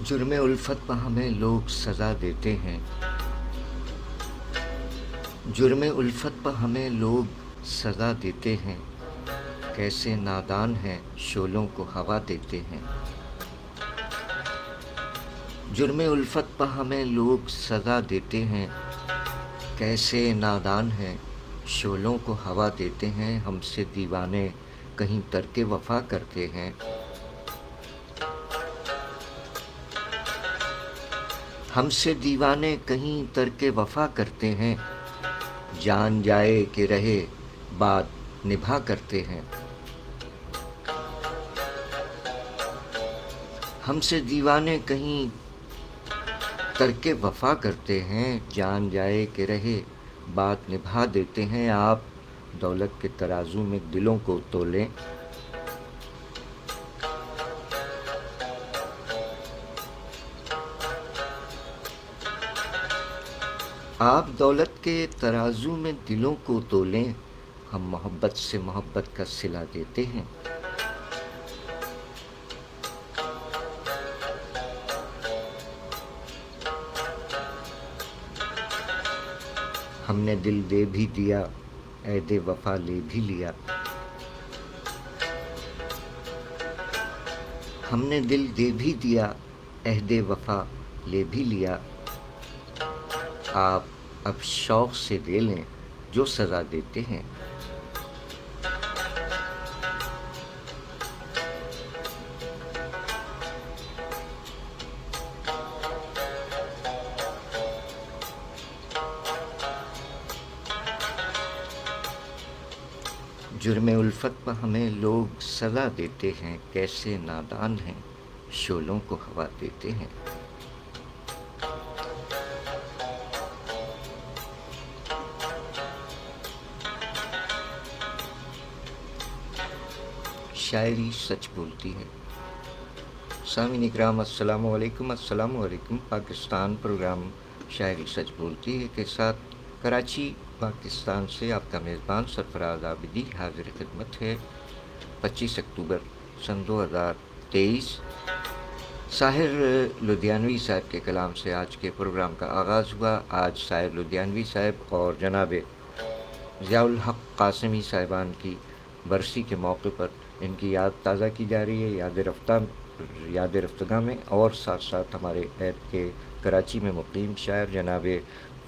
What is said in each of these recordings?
جرم الفت پر ہمیں لوگ سزا دیتے ہیں، جرم الفت پر ہمیں لوگ سزا دیتے ہیں، کیسے نادان ہیں شعلوں کو ہوا دیتے ہیں۔ جرم الفت پر ہمیں لوگ سزا دیتے ہیں، کیسے نادان ہیں شعلوں کو ہوا دیتے ہیں۔ ہم سے دیوانے کہیں ترک وفا کرتے ہیں، ہم سے دیوانے کہیں ترک وفا کرتے ہیں، جان جائے کہ رہے بات نبھا کرتے ہیں۔ ہم سے دیوانے کہیں ترک وفا کرتے ہیں، جان جائے کہ رہے بات نبھا دیتے ہیں۔ آپ دولت کے ترازو میں دلوں کو تولیں، آپ دولت کے ترازو میں دلوں کو تولیں، ہم محبت سے محبت کا صلہ دیتے ہیں۔ ہم نے دل دے بھی دیا، عہد وفا لے بھی لیا، ہم نے دل دے بھی دیا، عہد وفا لے بھی لیا۔ آپ اب شوق سے دے لیں جو سزا دیتے ہیں۔ جرم الفت پر ہمیں لوگ سزا دیتے ہیں، کیسے نادان ہیں شعلوں کو ہوا دیتے ہیں۔ شاعری سچ بولتی ہے۔ سامعین اکرام السلام علیکم، السلام علیکم۔ پاکستان پروگرام شاعری سچ بولتی ہے کے ساتھ کراچی پاکستان سے آپ کا میزبان سرفراز عابدی حاضر خدمت ہے۔ 25 اکتوبر سن 2023 ساحر لدھیانوی صاحب کے کلام سے آج کے پروگرام کا آغاز ہوا۔ آج ساحر لدھیانوی صاحب اور جناب ضیاء الحق قاسمی صاحبان کی برسی کے موقع پر ان کی یاد تازہ کی جا رہی ہے، یاد رفتگاہ میں، اور ساتھ ساتھ ہمارے عید کے کراچی میں مقیم شاعر جناب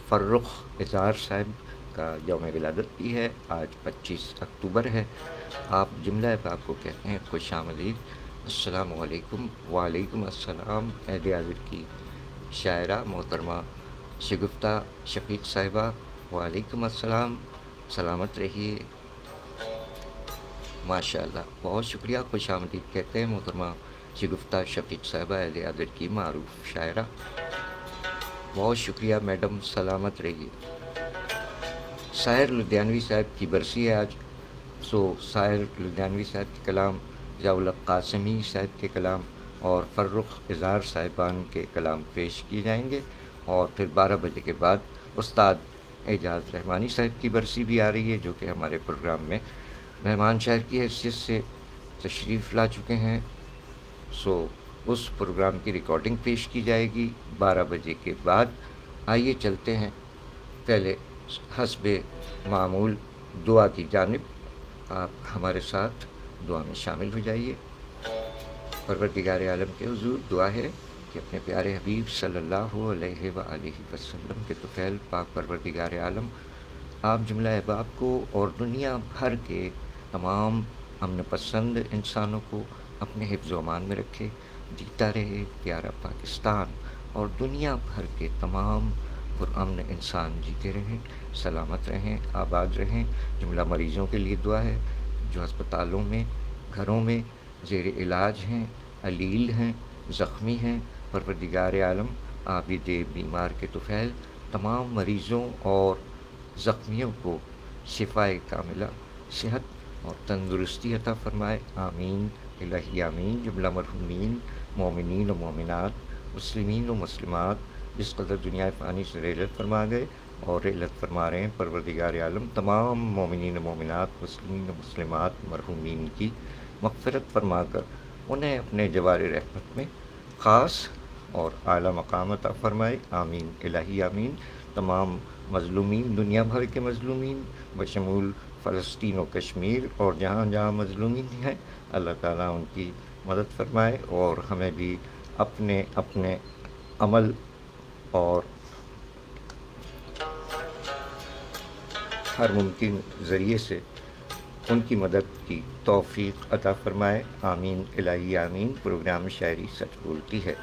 فرخ اظہار صاحب کا یوم ولادت بھی ہے۔ آج 25 اکتوبر ہے۔ آپ جملہ آپ کو کہتے ہیں خوش آمدید۔ السلام علیکم۔ وعلیکم السلام۔ عید حاضر کی شاعرہ محترمہ شگفتہ شفیق صاحبہ، وعلیکم السلام، سلامت رہیے۔ ماشاء اللہ، بہت شکریہ، خوش آمدید کہتے ہیں محترمہ شگفتہ شفیق صاحبہ، عید حاضر کی معروف شاعرہ۔ بہت شکریہ میڈم، سلامت رہیے۔ ساحر لدھیانوی صاحب کی برسی ہے آج، ساحر لدھیانوی صاحب کے کلام، ضیاء الحق قاسمی صاحب کے کلام اور فرخ اظہار صاحبان کے کلام پیش کیے جائیں گے، اور پھر 12 بجے کے بعد استاد اعجاز رحمانی صاحب کی برسی بھی آ رہی ہے، جو کہ ہمارے پروگرام میں مہمان شاعر کی حیثیت سے تشریف لا چکے ہیں۔ اس پروگرام کی ریکارڈنگ پیش کی جائے گی 12 بجے کے بعد۔ آئیے چلتے ہیں پہلے حسب معمول دعا کی جانب۔ آپ ہمارے ساتھ دعا میں شامل ہو جائیے۔ پروردگار عالم کے حضور دعا ہے کہ اپنے پیارے حبیب صلی اللہ علیہ وآلہ وسلم کے طفیل پاک پروردگار عالم آپ جملہ احباب کو اور دنیا بھر کے تمام امن پسند انسانوں کو اپنے حفظ و امان میں رکھے، جیتا رہے پیارا پاکستان، اور دنیا بھر کے تمام پرامن انسان جیتے رہیں، سلامت رہیں، آباد رہیں۔ جملہ مریضوں کے لیے دعا ہے جو ہسپتالوں میں، گھروں میں زیر علاج ہیں، علیل ہیں، زخمی ہیں۔ پروردگار عالم عابد بیمار کے طفیل تمام مریضوں اور زخمیوں کو شفائے کاملہ، صحت اور تندرستی عطا فرمائے، آمین الہی آمین۔ جملہ مرحومین مومنین و مومنات، مسلمین و مسلمات جس قدر دنیا فانی سے رحلت فرما گئے اور رحلت فرما رہے ہیں، پروردگار عالم تمام مومنین و مومنات، مسلمین و مسلمات مرحومین کی مغفرت فرما کر انہیں اپنے جوار رحمت میں خاص اور اعلیٰ مقام عطا فرمائے، آمین الہی آمین۔ تمام مظلومین، دنیا بھر کے مظلومین بشمول فلسطین و کشمیر اور جہاں جہاں مظلومین ہیں، اللہ تعالیٰ ان کی مدد فرمائے، اور ہمیں بھی اپنے اپنے عمل اور ہر ممکن ذریعے سے ان کی مدد کی توفیق عطا فرمائے، آمین الہی آمین۔ پروگرام شاعری سچ بولتی ہے۔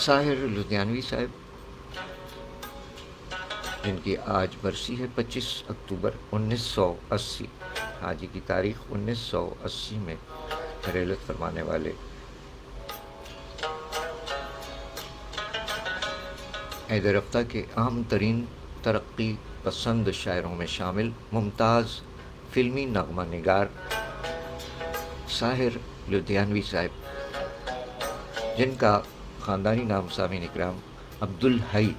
ساحر لدھیانوی صاحب، جن کی آج برسی ہے 25 اکتوبر 1980، آج کی تاریخ 1980 میں رحلت فرمانے والے عید رفتہ کے اہم ترین ترقی پسند شاعروں میں شامل ممتاز فلمی نغمہ نگار ساحر لدھیانوی صاحب، جن کا خاندانی نام سامعین اکرام عبدالحی،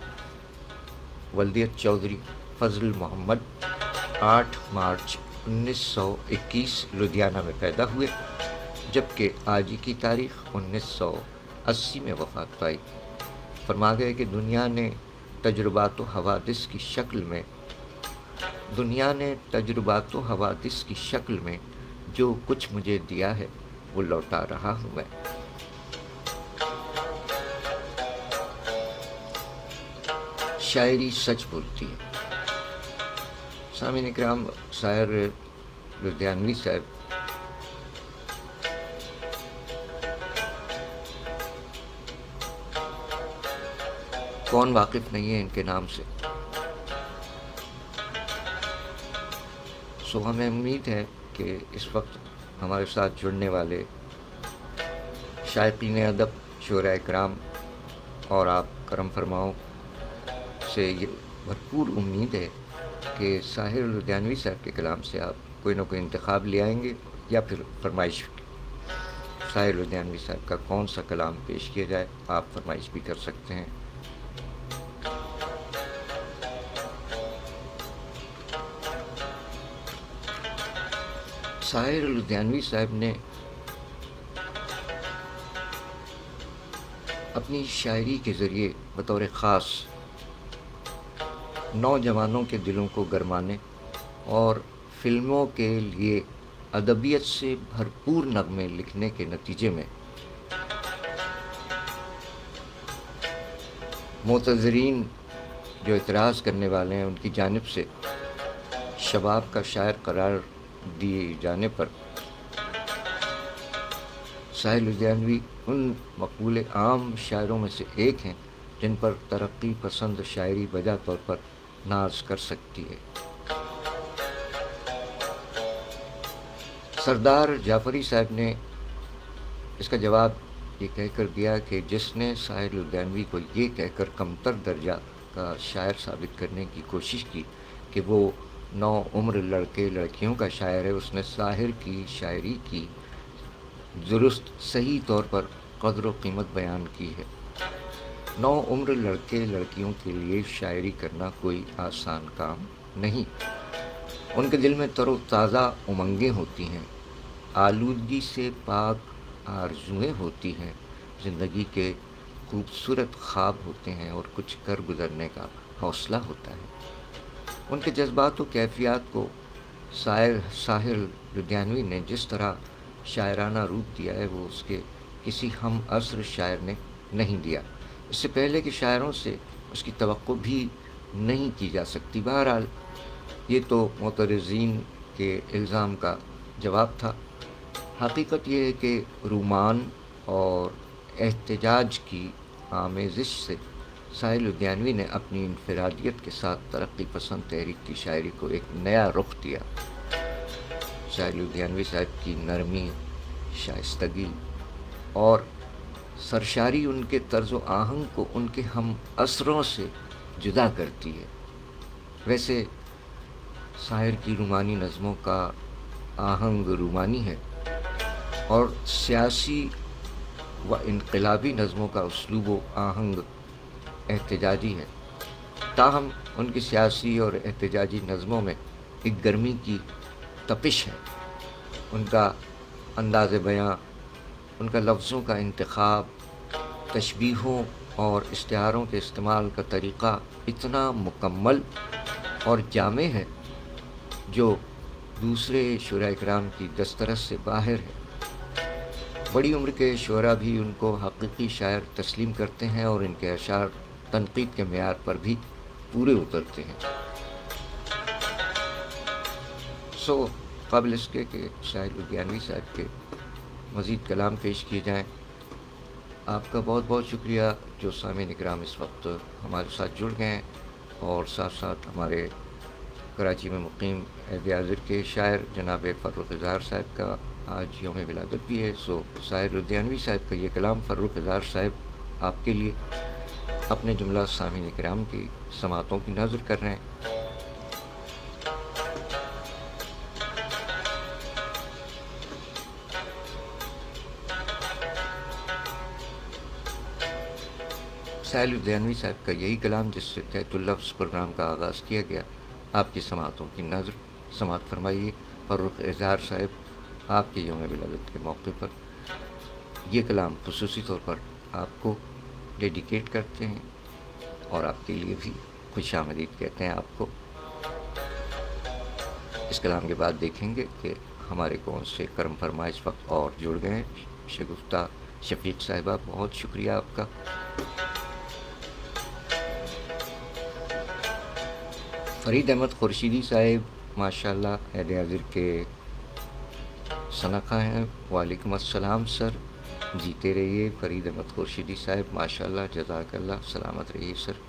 ولدیت چودھری فضل محمد، 8 مارچ 1921 لدھیانہ میں پیدا ہوئے، جبکہ آج کی تاریخ 1980 میں وفات پائی۔ فرما گئے کہ دنیا نے تجربات و حوادث کی شکل میں جو کچھ مجھے دیا ہے وہ لوٹا رہا ہوں میں۔ شاعری سچ بولتی ہے۔ سامعین اکرام، ساحر لدھیانوی صاحب کون واقف نہیں ہے ان کے نام سے؟ سو ہمیں امید ہے کہ اس وقت ہمارے ساتھ جڑنے والے شائقین ادب، شعراء کرام اور آپ کرم فرماؤں سے یہ بھرپور امید ہے کہ ساحر لدھیانوی صاحب کے کلام سے آپ کوئی نہ کوئی انتخاب لے آئیں گے، یا پھر فرمائش ساحر لدھیانوی صاحب کا کون سا کلام پیش کیا جائے، آپ فرمائش بھی کر سکتے ہیں۔ ساحر لدھیانوی صاحب نے اپنی شاعری کے ذریعے بطور خاص نوجوانوں کے دلوں کو گرمانے اور فلموں کے لیے ادبیت سے بھرپور نغمے لکھنے کے نتیجے میں معتذرین جو اعتراض کرنے والے ہیں ان کی جانب سے شباب کا شاعر قرار دیے جانے پر ساحر لدھیانوی ان مقبول عام شاعروں میں سے ایک ہیں جن پر ترقی پسند شاعری بجا طور پر ناز کر سکتی ہے۔ سردار جعفری صاحب نے اس کا جواب یہ کہہ کر دیا کہ جس نے ساحر لدھیانوی کو یہ کہہ کر کمتر درجہ کا شاعر ثابت کرنے کی کوشش کی کہ وہ نو عمر لڑکے لڑکیوں کا شاعر ہے، اس نے ساحر کی شاعری کی درست صحیح طور پر قدر و قیمت بیان کی ہے۔ نو عمر لڑکے لڑکیوں کے لیے شاعری کرنا کوئی آسان کام نہیں۔ ان کے دل میں تر و تازہ امنگیں ہوتی ہیں، آلودگی سے پاک آرزوئیں ہوتی ہیں، زندگی کے خوبصورت خواب ہوتے ہیں اور کچھ کر گزرنے کا حوصلہ ہوتا ہے۔ ان کے جذبات و کیفیات کو ساحر لدھیانوی نے جس طرح شاعرانہ روپ دیا ہے وہ اس کے کسی ہم عصر شاعر نے نہیں دیا۔ اس سے پہلے کے شاعروں سے اس کی توقع بھی نہیں کی جا سکتی۔ بہرحال یہ تو معترضین کے الزام کا جواب تھا۔ حقیقت یہ ہے کہ رومان اور احتجاج کی آمیزش سے ساحر لدھیانوی نے اپنی انفرادیت کے ساتھ ترقی پسند تحریک کی شاعری کو ایک نیا رخ دیا۔ ساحر لدھیانوی صاحب کی نرمی، شائستگی اور سرشاری ان کے طرز و آہنگ کو ان کے ہم عصروں سے جدا کرتی ہے۔ ویسے شاعر کی رومانی نظموں کا آہنگ رومانی ہے اور سیاسی و انقلابی نظموں کا اسلوب و آہنگ احتجاجی ہے، تاہم ان کی سیاسی اور احتجاجی نظموں میں ایک گرمی کی تپش ہے، ان کا انداز بیاں، ان کا لفظوں کا انتخاب، تشبیہوں اور استعاروں کے استعمال کا طریقہ اتنا مکمل اور جامع ہے جو دوسرے شعراء کرام کی دسترس سے باہر ہے۔ بڑی عمر کے شعراء بھی ان کو حقیقی شاعر تسلیم کرتے ہیں اور ان کے اشعار تنقید کے معیار پر بھی پورے اترتے ہیں۔ قابل اس کے کہ ساحر لدھیانوی صاحب کے مزید کلام پیش کیے جائیں۔ آپ کا بہت بہت شکریہ جو سامعین اکرام اس وقت ہمارے ساتھ جڑ گئے ہیں، اور ساتھ ساتھ ہمارے کراچی میں مقیم عہد حاضر کے شاعر جناب فرخ اظہار صاحب کا آج یوم ولادت بھی ہے۔ ساحر لدھیانوی صاحب کا یہ کلام فرخ اظہار صاحب آپ کے لیے اپنے جملہ سامعین اکرام کی سماعتوں کی نظر کر رہے ہیں۔ ساحر لدھیانوی صاحب کا یہی کلام جس سے تحت اللفظ پروگرام کا آغاز کیا گیا، آپ کی سماعتوں کی نظر سماعت فرمائیے۔ فرخ اظہار صاحب آپ کے یوم ولادت کے موقع پر یہ کلام خصوصی طور پر آپ کو ڈیڈیکیٹ کرتے ہیں اور آپ کے لیے بھی خوش آمدید کہتے ہیں آپ کو۔ اس کلام کے بعد دیکھیں گے کہ ہمارے کون سے کرم فرما اس وقت اور جڑ گئے ہیں۔ شگفتہ شفیق صاحبہ، بہت شکریہ آپ کا۔ فرید احمد خورشیدی صاحب ماشاءاللہ عہد حاضر کے سنخواہ ہیں۔ وعلیکم السلام سر، جیتے رہیے فرید احمد خورشیدی صاحب، ماشاءاللہ، جزاک اللہ، سلامت رہیے سر۔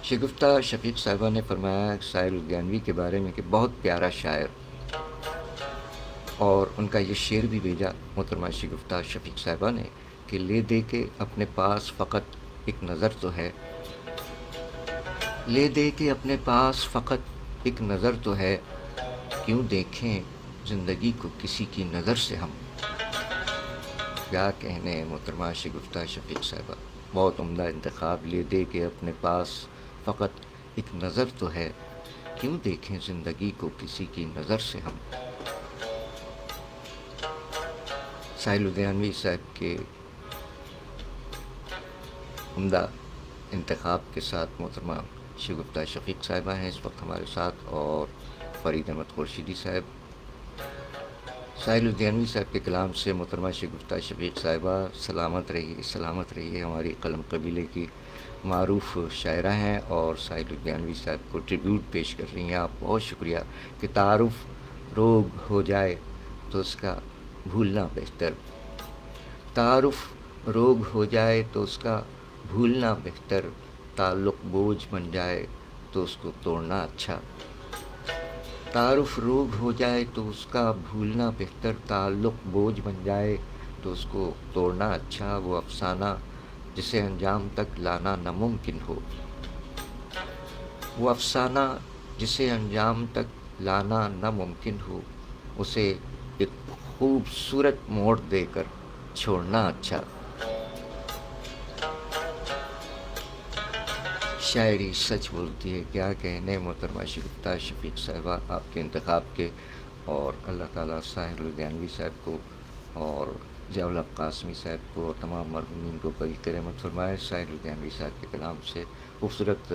شگفتہ شفیق صاحبہ نے فرمایا ساحر لدھیانوی کے بارے میں کہ بہت پیارا شاعر، اور ان کا یہ شعر بھی بھیجا محترمہ شگفتہ شفیق صاحبہ نے کہ لے دے کے اپنے پاس فقط ایک نظر تو ہے، لے دے کے اپنے پاس فقط ایک نظر تو ہے، کیوں دیکھیں زندگی کو کسی کی نظر سے ہم۔ کیا کہنے محترمہ شگفتہ شفیق صاحبہ، بہت عمدہ انتخاب۔ لے دے کے اپنے پاس فقط ایک نظر تو ہے، کیوں دیکھیں زندگی کو کسی کی نظر سے ہم۔ ساحر لدھیانوی صاحب کے عمدہ انتخاب کے ساتھ محترمہ شگفتہ شفیق صاحبہ ہیں اس وقت ہمارے ساتھ، اور فرید احمد خورشیدی صاحب۔ ساحر لدھیانوی صاحب کے کلام سے محترمہ شگفتہ شفیق صاحبہ سلامت رہیے، سلامت رہیے، ہماری قلم قبیلے کی معروف شاعرہ ہیں اور ساحر لدھیانوی صاحب کو ٹریبیوٹ پیش کر رہی ہیں۔ آپ بہت شکریہ کہ تعارف روگ ہو جائے تو اس کا بھولنا بہتر، تعارف روگ ہو جائے تو اس کا بھولنا بہتر، تعلق بوجھ بن جائے تو اس کو توڑنا اچھا، تعارف روگ ہو جائے تو اس کا بھولنا بہتر، تعلق بوجھ بن جائے تو اس کو توڑنا اچھا، وہ افسانہ جسے انجام تک لانا ناممکن ہو، وہ افسانہ جسے انجام تک لانا ناممکن ہو، اسے ایک خوبصورت موڑ دے کر چھوڑنا اچھا۔ شاعری سچ بولتی ہے، کیا کہنے محترمہ شگفتہ شفیق صاحبہ آپ کے انتخاب کے، اور اللہ تعالیٰ ساحر لدھیانوی صاحب کو اور ضیاء الحق قاسمی صاحب کو اور تمام مرحومین کو بریک رحمت فرمائے۔ ساحر لدھیانوی صاحب کے کلام سے خوبصورت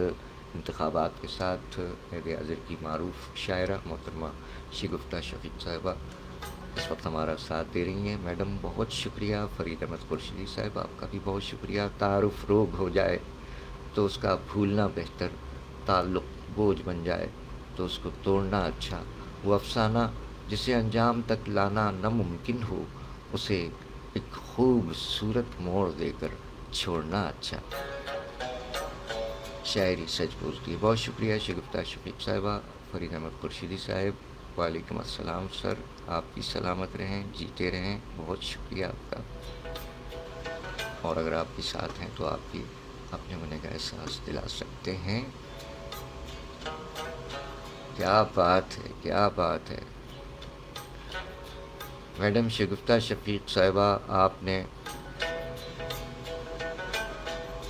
انتخابات کے ساتھ عہد حاضر کی معروف شاعرہ محترمہ شگفتہ شفیق صاحبہ اس وقت ہمارا ساتھ دے رہی ہیں۔ میڈم بہت شکریہ۔ فرید احمد خورشیدی صاحب آپ کا بھی بہت شکریہ۔ تعارف روگ ہو جائے تو اس کا بھولنا بہتر، تعلق بوجھ بن جائے تو اس کو توڑنا اچھا، وہ افسانہ جسے انجام تک لانا ناممکن ہو، اسے ایک خوبصورت موڑ دے کر چھوڑنا اچھا۔ شاعری سچ بولتی ہے۔ بہت شکریہ شگفتہ شفیق صاحبہ۔ فرید احمد خورشیدی صاحب، وعلیکم السلام سر، آپ بھی سلامت رہیں، جیتے رہیں، بہت شکریہ آپ کا۔ اور اگر آپ بھی ساتھ ہیں تو آپ بھی اپنے ہونے کا احساس دلا سکتے ہیں۔ کیا بات ہے، کیا بات ہے میڈم شگفتہ شفیق صاحبہ، آپ نے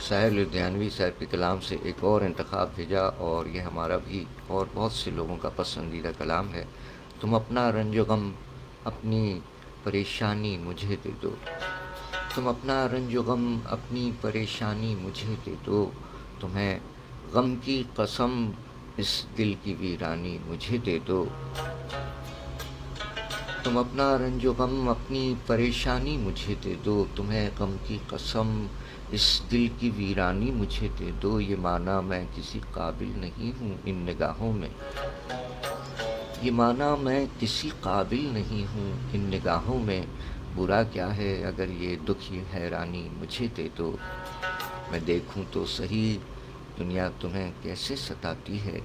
ساحر لدھیانوی صاحب کے کلام سے ایک اور انتخاب بھیجا، اور یہ ہمارا بھی اور بہت سے لوگوں کا پسندیدہ کلام ہے۔ تم اپنا رنج و غم، اپنی پریشانی مجھے دے دو، تم اپنا رنج و غم، اپنی پریشانی مجھے دے دو، تمہیں غم کی قسم، اس دل کی ویرانی مجھے دے دو، تم اپنا رنج و غم، اپنی پریشانی مجھے دے دو، تمہیں غم کی قسم، اس دل کی ویرانی مجھے دے دو، یہ مانا میں کسی قابل نہیں ہوں ان نگاہوں میں، یہ مانا میں کسی قابل نہیں ہوں ان نگاہوں میں، برا کیا ہے اگر یہ دکھ یہ حیرانی مجھے دے دو، میں دیکھوں تو صحیح دنیا تمہیں کیسے ستاتی ہے،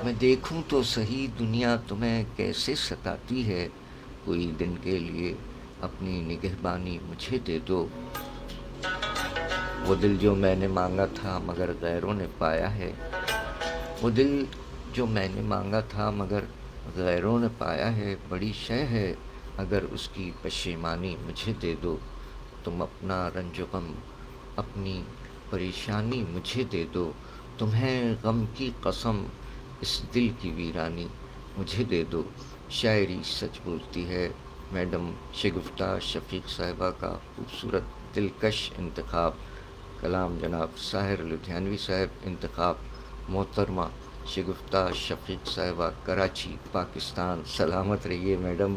میں دیکھوں تو صحیح دنیا تمہیں کیسے ستاتی ہے، کوئی دن کے لیے اپنی نگہبانی مجھے دے دو، وہ دل جو میں نے مانگا تھا مگر غیروں نے پایا ہے، وہ دل جو میں نے مانگا تھا مگر غیروں نے پایا ہے، بڑی شے ہے اگر اس کی پشیمانی مجھے دے دو، تم اپنا رنج و غم، اپنی پریشانی مجھے دے دو، تمہیں غم کی قسم، اس دل کی ویرانی مجھے دے دو۔ شاعری سچ بولتی ہے۔ میڈم شگفتہ شفیق صاحبہ کا خوبصورت دلکش انتخاب، کلام جناب ساحر لدھیانوی صاحب، انتخاب محترمہ شگفتہ شفیق صاحبہ، کراچی، پاکستان۔ سلامت رہیے میڈم۔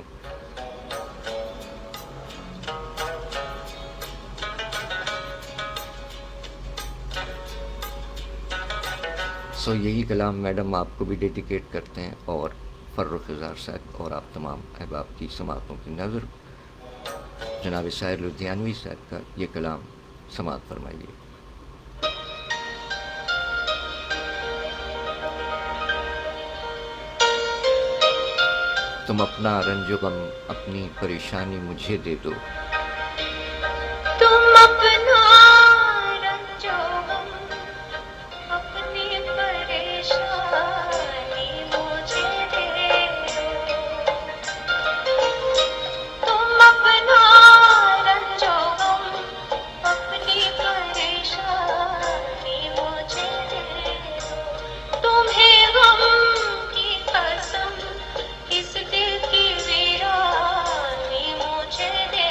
یہی کلام میڈم آپ کو بھی ڈیڈیکیٹ کرتے ہیں، اور فرخ اظہار صاحب اور آپ تمام احباب کی سماعتوں کی نظر جناب ساحر لدھیانوی صاحب کا یہ کلام سماعت فرمائیے۔ تم اپنا رنج و غم، اپنی پریشانی مجھے دے دو، تم اپنا رنج و غم، اپنی پریشانی مجھے دے دو، تم اپنا رنج و غم، اپنی پریشانی مجھے دے دو، تمہیں غم کی قسم، اس دل کی ویرانی مجھے دے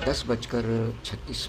10:36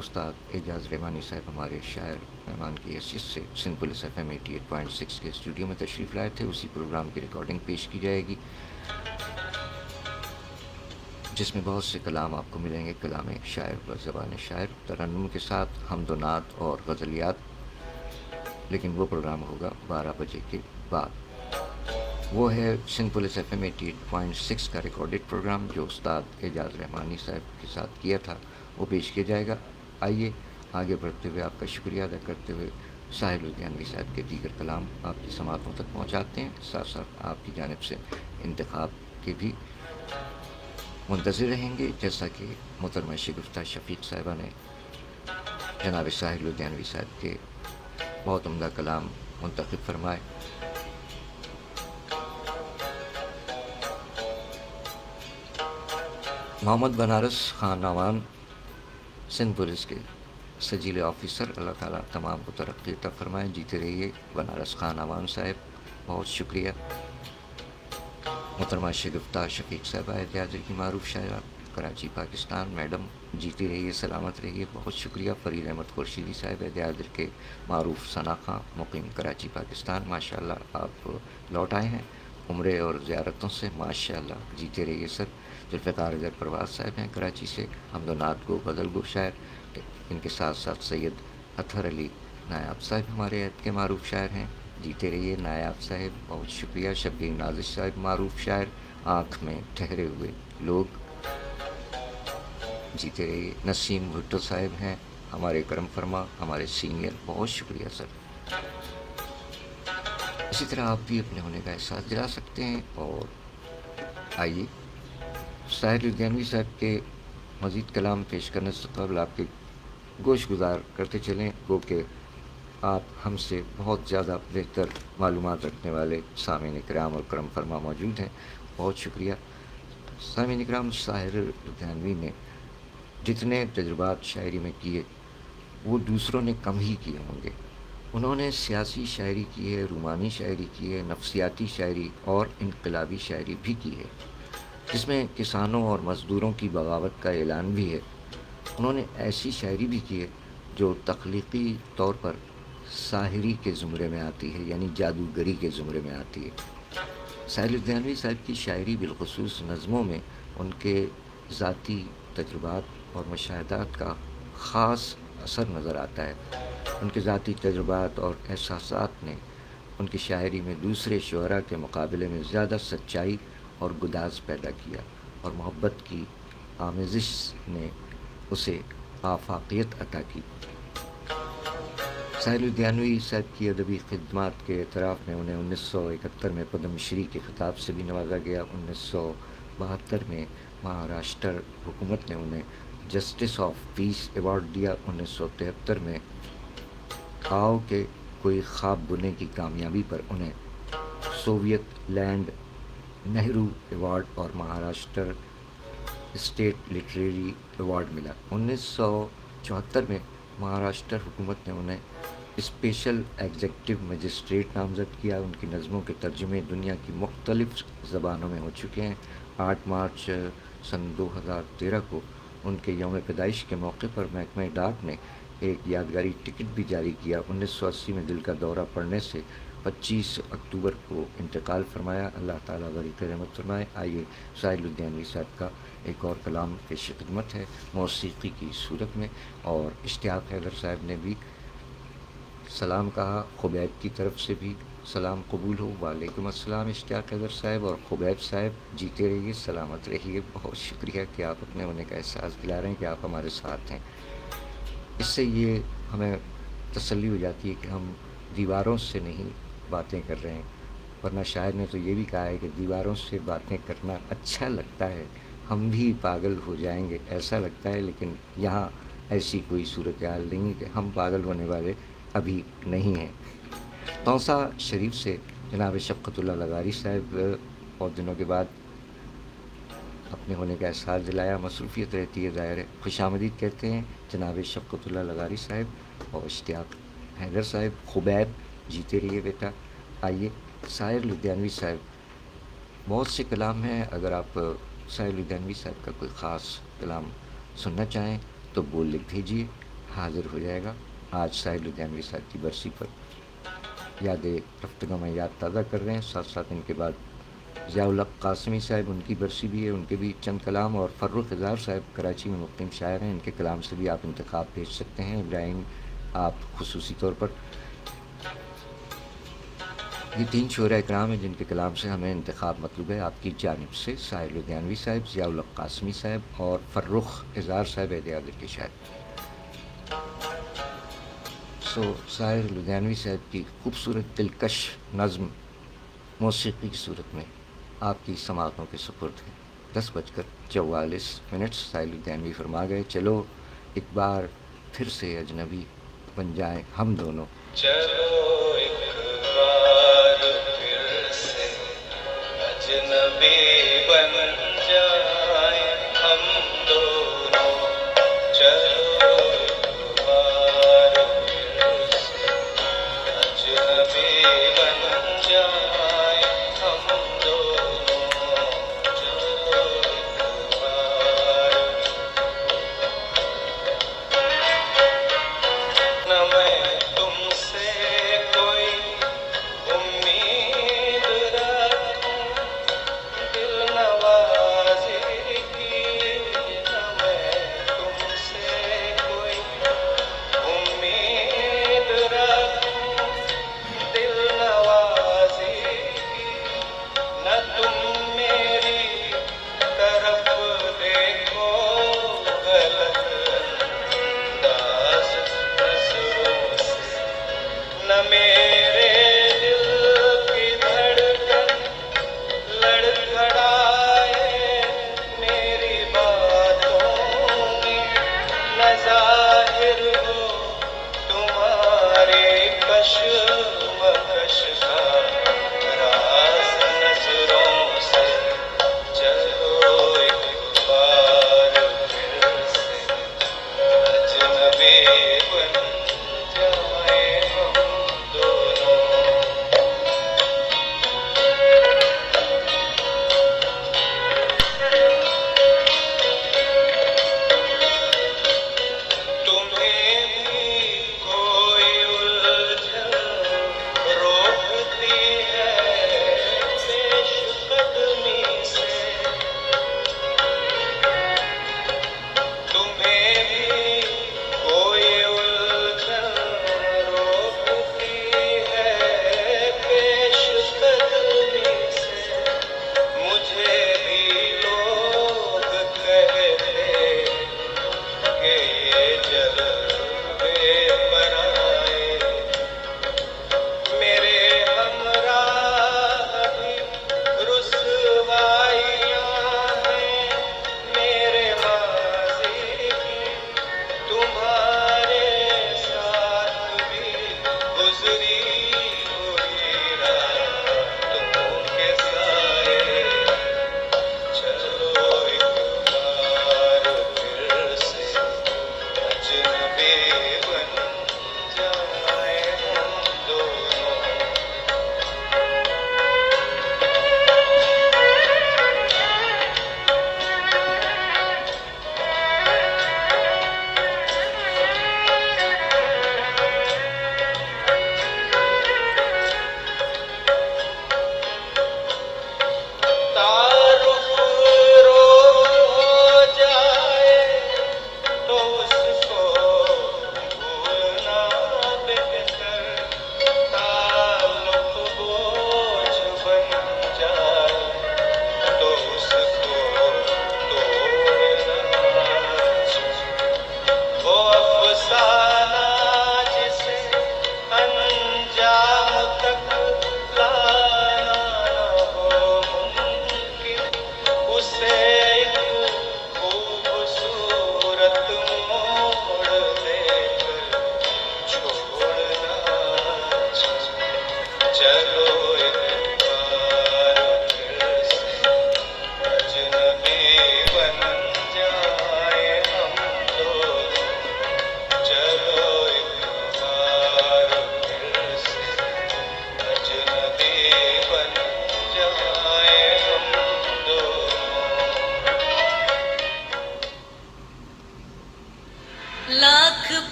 استاد اعجاز رحمانی صاحب ہمارے شاعر مہمان کی حیثیت سے سندھ پولیس ایف ایم 88.6 کے اسٹوڈیو میں تشریف لائے تھے. اسی پروگرام کی ریکارڈنگ پیش کی جائے گی جس میں بہت سے کلام آپ کو ملیں گے. کلام شاعر و زبان شاعر ترنم کے ساتھ حمد و نعت اور غزلیات. لیکن وہ پروگرام ہوگا 12 بجے کے بعد. وہ ہے سندھ پولیس ایف ایم 88.6 کا ریکارڈڈ پروگرام جو استاد اعجاز رحمانی صاحب کے ساتھ کیا تھا، وہ پیش کیا جائے گا. آئیے آگے بڑھتے ہوئے آپ کا شکریہ ادا کرتے ہوئے ساحل لدھیانوی صاحب کے دیگر کلام آپ کی سماعتوں تک پہنچاتے ہیں. ساتھ ساتھ آپ کی جانب سے انتخاب کے بھی منتظر رہیں گے، جیسا کہ محترمہ شگفتہ شفیق صاحبہ نے جناب ساحل لدھیانوی صاحب کے بہت عمدہ کلام منتخب فرمائے. محمد بنارس خان نعمان سندھ پولیس کے سجیلے آفیسر، اللہ تعالیٰ تمام کو ترقی عطا فرمائے. جیتے رہیے بنارس خان نعمان صاحب، بہت شکریہ. محترمہ شگفتہ شفیق صاحبہ اعجاز کی معروف شاعرہ، کراچی پاکستان، میڈم جیتی رہیے، سلامت رہیے، بہت شکریہ. فرید احمد خورشیدی صاحب اعجاز کے معروف ثنا خاں، مقیم کراچی پاکستان، ماشاءاللہ آپ لوٹ آئے ہیں عمرے اور زیارتوں سے، ماشاءاللہ جیتے رہیے سر. ذوالفقار اظہر پرواز صاحب ہیں کراچی سے، حمد و نعت گو، غزل گو شاعر. ان کے ساتھ ساتھ سید اطہر علی نایاب صاحب ہمارے عہد کے معروف شاعر ہیں، جیتے رہیے نایاب صاحب، بہت شکریہ. شبیر نازش صاحب معروف شاعر، آنکھ میں ٹھہرے ہوئے لوگ، جیتے رہیے. نسیم بھٹو صاحب ہیں ہمارے کرم فرما، ہمارے سینئر، بہت شکریہ سر. اسی طرح آپ بھی اپنے ہونے کا احساس دلا سکتے ہیں. اور آئیے ساحل لدھیانوی صاحب کے مزید کلام پیش کرنے سے قبل آپ کے گوش گزار کرتے چلیں، گو کہ آپ ہم سے بہت زیادہ بہتر معلومات رکھنے والے سامعین کرام اور کرم فرما موجود ہیں. بہت شکریہ سامعین کرام. ساحل لدھیانوی نے جتنے تجربات شاعری میں کیے وہ دوسروں نے کم ہی کیے ہوں گے. انہوں نے سیاسی شاعری کی ہے، رومانی شاعری کی ہے، نفسیاتی شاعری اور انقلابی شاعری بھی کی ہے، جس میں کسانوں اور مزدوروں کی بغاوت کا اعلان بھی ہے. انہوں نے ایسی شاعری بھی کی ہے جو تخلیقی طور پر ساحری کے زمرے میں آتی ہے، یعنی جادوگری کے زمرے میں آتی ہے. ساحل لدھیانوی صاحب کی شاعری بالخصوص نظموں میں ان کے ذاتی تجربات اور مشاہدات کا خاص اثر نظر آتا ہے. ان کے ذاتی تجربات اور احساسات نے ان کی شاعری میں دوسرے شعراء کے مقابلے میں زیادہ سچائی اور گداز پیدا کیا، اور محبت کی آمیزش نے اسے آفاقیت عطا کی. ساحل لدھیانوی صاحب کی ادبی خدمات کے اعتراف میں انہیں 1971 میں پدم شری کے خطاب سے بھی نوازا گیا. 1972 میں مہاراشٹر حکومت نے انہیں جسٹس آف پیس ایوارڈ دیا. 1973 میں آؤ کہ کوئی خواب بننے کی کامیابی پر انہیں سوویت لینڈ نہرو ایوارڈ اور مہاراشٹر اسٹیٹ لٹریری ایوارڈ ملا. 1974 میں مہاراشٹر حکومت نے انہیں اسپیشل ایگزیکٹو مجسٹریٹ نامزد کیا. ان کی نظموں کے ترجمے دنیا کی مختلف زبانوں میں ہو چکے ہیں. 8 مارچ سن 2013 کو ان کے یوم پیدائش کے موقع پر محکمہ ڈاک نے ایک یادگاری ٹکٹ بھی جاری کیا. 1980 میں دل کا دورہ پڑنے سے 25 اکتوبر کو انتقال فرمایا. اللہ تعالیٰ غریق رحمت فرمائے. آئیے ساحل لدھیانوی صاحب کا ایک اور کلام پیش خدمت ہے موسیقی کی صورت میں. اور اشتیاق حیدر صاحب نے بھی سلام کہا، خبیب کی طرف سے بھی سلام قبول ہو. وعلیکم السلام اشتیاق حیدر صاحب اور خبیب صاحب، جیتے رہیے، سلامت رہیے. بہت شکریہ کہ آپ اپنے ہونے کا احساس دلا رہے ہیں، کہ آپ ہمارے ساتھ ہیں. اس سے یہ ہمیں تسلی ہو جاتی ہے کہ ہم دیواروں سے نہیں باتیں کر رہے ہیں، ورنہ شاعر نے تو یہ بھی کہا ہے کہ دیواروں سے باتیں کرنا اچھا لگتا ہے، ہم بھی پاگل ہو جائیں گے ایسا لگتا ہے. لیکن یہاں ایسی کوئی صورتحال نہیں ہے کہ ہم پاگل ہونے والے ابھی نہیں ہیں. توسا شریف سے جناب شفقت اللہ لغاری صاحب بہت دنوں کے بعد اپنے ہونے کا احساس دلایا. مصروفیت رہتی ہے ظاہر ہے. خوش آمدید کہتے ہیں جناب شفقت اللہ لغاری صاحب اور اشتیاق حیدر صاحب. خبیب جیتے رہیے بیٹا. آئیے ساحل لدھیانوی صاحب، بہت سے کلام ہیں. اگر آپ ساحل لدھیانوی صاحب کا کوئی خاص کلام سننا چاہیں تو بول لکھ بھیجیے. حاضر ہو جائے گا۔ آج ساحر لدھیانوی صاحب کی برسی پر یاد رفتگاں میں یاد تازہ کر رہے ہیں، ساتھ ساتھ ان کے بعد ضیاء الحق قاسمی صاحب، ان کی برسی بھی ہے، ان کے بھی چند کلام، اور فرخ اظہار صاحب کراچی میں مقیم شاعر ہیں، ان کے کلام سے بھی آپ انتخاب بھیج سکتے ہیں۔ ابراہیم، آپ خصوصی طور پر، یہ 3 شعراء اکرام ہیں جن کے کلام سے ہمیں انتخاب مطلوب ہے آپ کی جانب سے، ساحر لدھیانوی صاحب، ضیاء الحق قاسمی صاحب اور فرخ اظہار صاحب عہد حاضر کے شاعر۔ ساحر لدھیانوی صاحب کی خوبصورت دلکش نظم موسیقی کی صورت میں آپ کی سماعتوں کے سپرد ہے۔ 10:44 ساحر لدھیانوی فرما گئے، چلو ایک بار پھر سے اجنبی بن جائیں ہم دونوں، چلو ایک بار پھر سے اجنبی بن جائیں ہم دونوں، چلو ایک بار پھر سے اجنبی بن جائیں ہم دونوں، چلو ایک بار نہ میں تم سے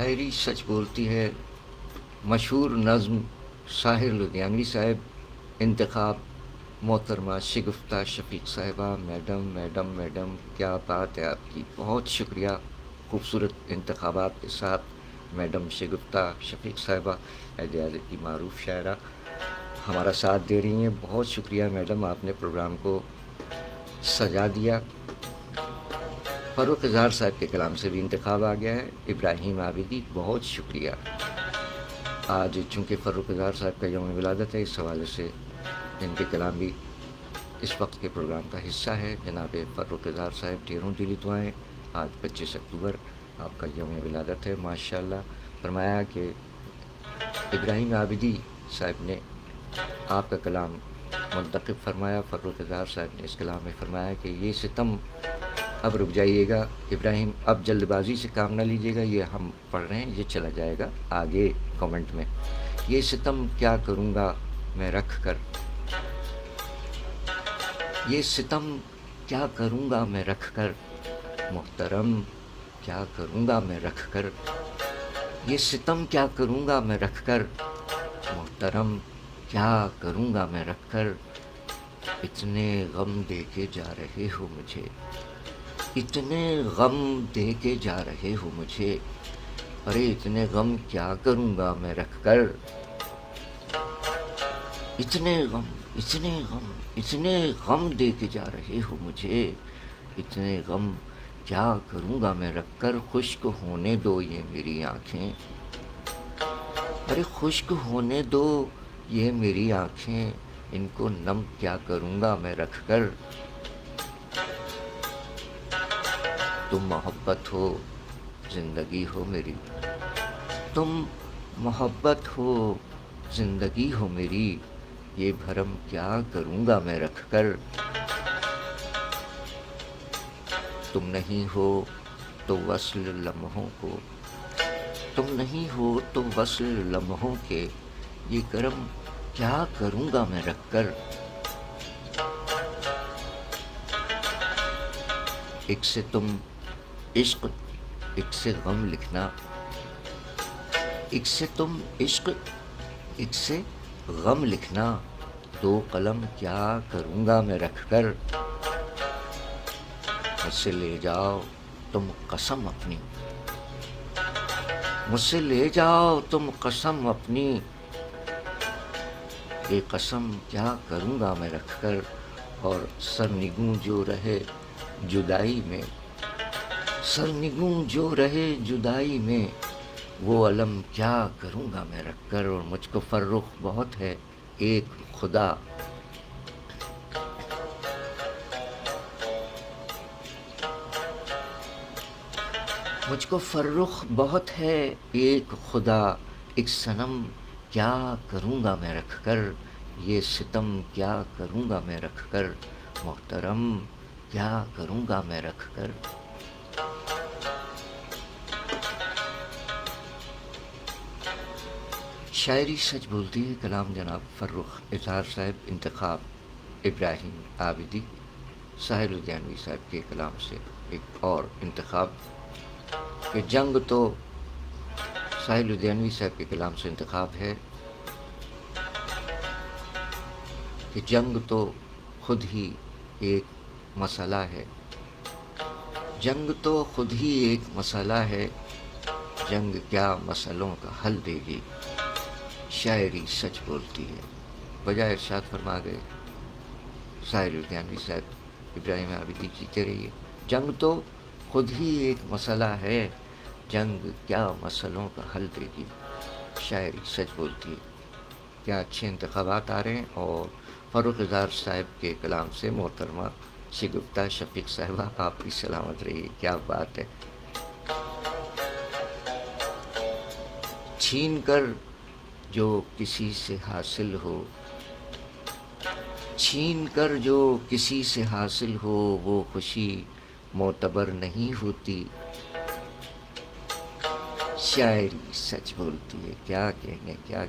شاعری سچ بولتی ہے، مشہور نظم ساحر لدھیانوی صاحب، انتخاب محترمہ شگفتہ شفیق صاحبہ۔ میڈم میڈم میڈم کیا بات ہے آپ کی، بہت شکریہ، خوبصورت انتخابات کے ساتھ میڈم شگفتہ شفیق صاحبہ اہل اعلیٰ کی معروف شاعرہ ہمارا ساتھ دے رہی ہیں۔ بہت شکریہ میڈم، آپ نے پروگرام کو سجا دیا۔ فاروق اظہار صاحب کے کلام سے بھی انتخاب آ گیا ہے، ابراہیم عابدی، بہت شکریہ۔ آج چونکہ فاروق اظہار صاحب کا یوم ولادت ہے، اس حوالے سے ان کے کلام بھی اس وقت کے پروگرام کا حصہ ہے۔ جناب فاروق اظہار صاحب، ڈھیروں دلی دعائیں۔ آج 25 اکتوبر آپ کا یوم ولادت ہے، ماشاءاللہ۔ فرمایا کہ ابراہیم عابدی صاحب نے آپ کا کلام منتخب فرمایا، فاروق اظہار صاحب نے اس کلام میں فرمایا کہ یہ ستم، اب رک جائیے گا ابراہیم، اب جلد بازی سے کام نہ لیجیے گا، یہ ہم پڑھ رہے ہیں، یہ چلا جائے گا آگے کامنٹ میں۔ یہ ستم کیا کروں گا میں رکھ کر، یہ ستم کیا کروں گا میں رکھ کر، محترم کیا کروں گا میں رکھ کر، یہ ستم کیا کروں گا میں رکھ کر، محترم کیا کروں گا میں رکھ کر، اتنے غم دے کے جا رہے ہو مجھے، اتنے غم دے کے جا رہے ہو مجھے، ارے اتنے غم کیا کروں گا میں رکھ کر، اتنے غم اتنے غم اتنے غم دے کے جا رہے ہو مجھے، اتنے غم کیا کروں گا میں رکھ کر، خشک ہونے دو یہ میری آنکھیں، ارے خشک ہونے دو یہ میری آنکھیں، ان کو نم کیا کروں گا میں رکھ کر، تم محبت ہو زندگی ہو میری، تم محبت ہو زندگی ہو میری، یہ بھرم کیا کروں گا میں رکھ کر، تم نہیں ہو تو وصل لمحوں کو، تم نہیں ہو تو وصل لمحوں کے، یہ کرم کیا کروں گا میں رکھ کر، ایک سے تم عشق ایک سے غم لکھنا، ایک سے تم عشق ایک سے غم لکھنا، دو قلم کیا کروں گا میں رکھ کر، مجھ سے لے جاؤ تم قسم اپنی، مجھ سے لے جاؤ تم قسم اپنی، یہ قسم کیا کروں گا میں رکھ کر، اور سرنگوں جو رہے جدائی میں، سرنگوں جو رہے جدائی میں، وہ علم کیا کروں گا میں رکھ کر، اور مجھ کو فرخ بہت ہے ایک خدا، مجھ کو فرخ بہت ہے ایک خدا، ایک صنم کیا کروں گا میں رکھ کر، یہ ستم کیا کروں گا میں رکھ کر، محترم کیا کروں گا میں رکھ کر۔ شاعری سچ بولتی ہے، کلام جناب فاروق اظہار صاحب، انتخاب ابراہیم عابدی، ساحر لدھیانوی صاحب کے کلام سے ایک اور انتخاب کہ جنگ تو ساحر لدھیانوی صاحب کے کلام سے انتخاب ہے کہ جنگ تو خود ہی ایک مسئلہ ہے، جنگ تو خود ہی ایک مسئلہ ہے، جنگ کیا مسئلوں کا حل دے گی، شاعری سچ بولتی ہے، بجائے ارشاد فرما گئے ساحر لدھیانوی صاحب ابراہیم عابدی جیتے رہیے، جنگ تو خود ہی ایک مسئلہ ہے، جنگ کیا مسئلوں کا حل دے گی، شاعری سچ بولتی ہے۔ کیا اچھے انتخابات آ رہے ہیں، اور فاروق اظہار صاحب کے کلام سے محترمہ شگفتہ شفیق صاحبہ، آپ بھی سلامت رہیے، کیا بات ہے۔ چھین کر جو کسی سے حاصل ہو، چھین کر جو کسی سے حاصل ہو، وہ خوشی معتبر نہیں ہوتی، شاعری سچ بولتی ہے، کیا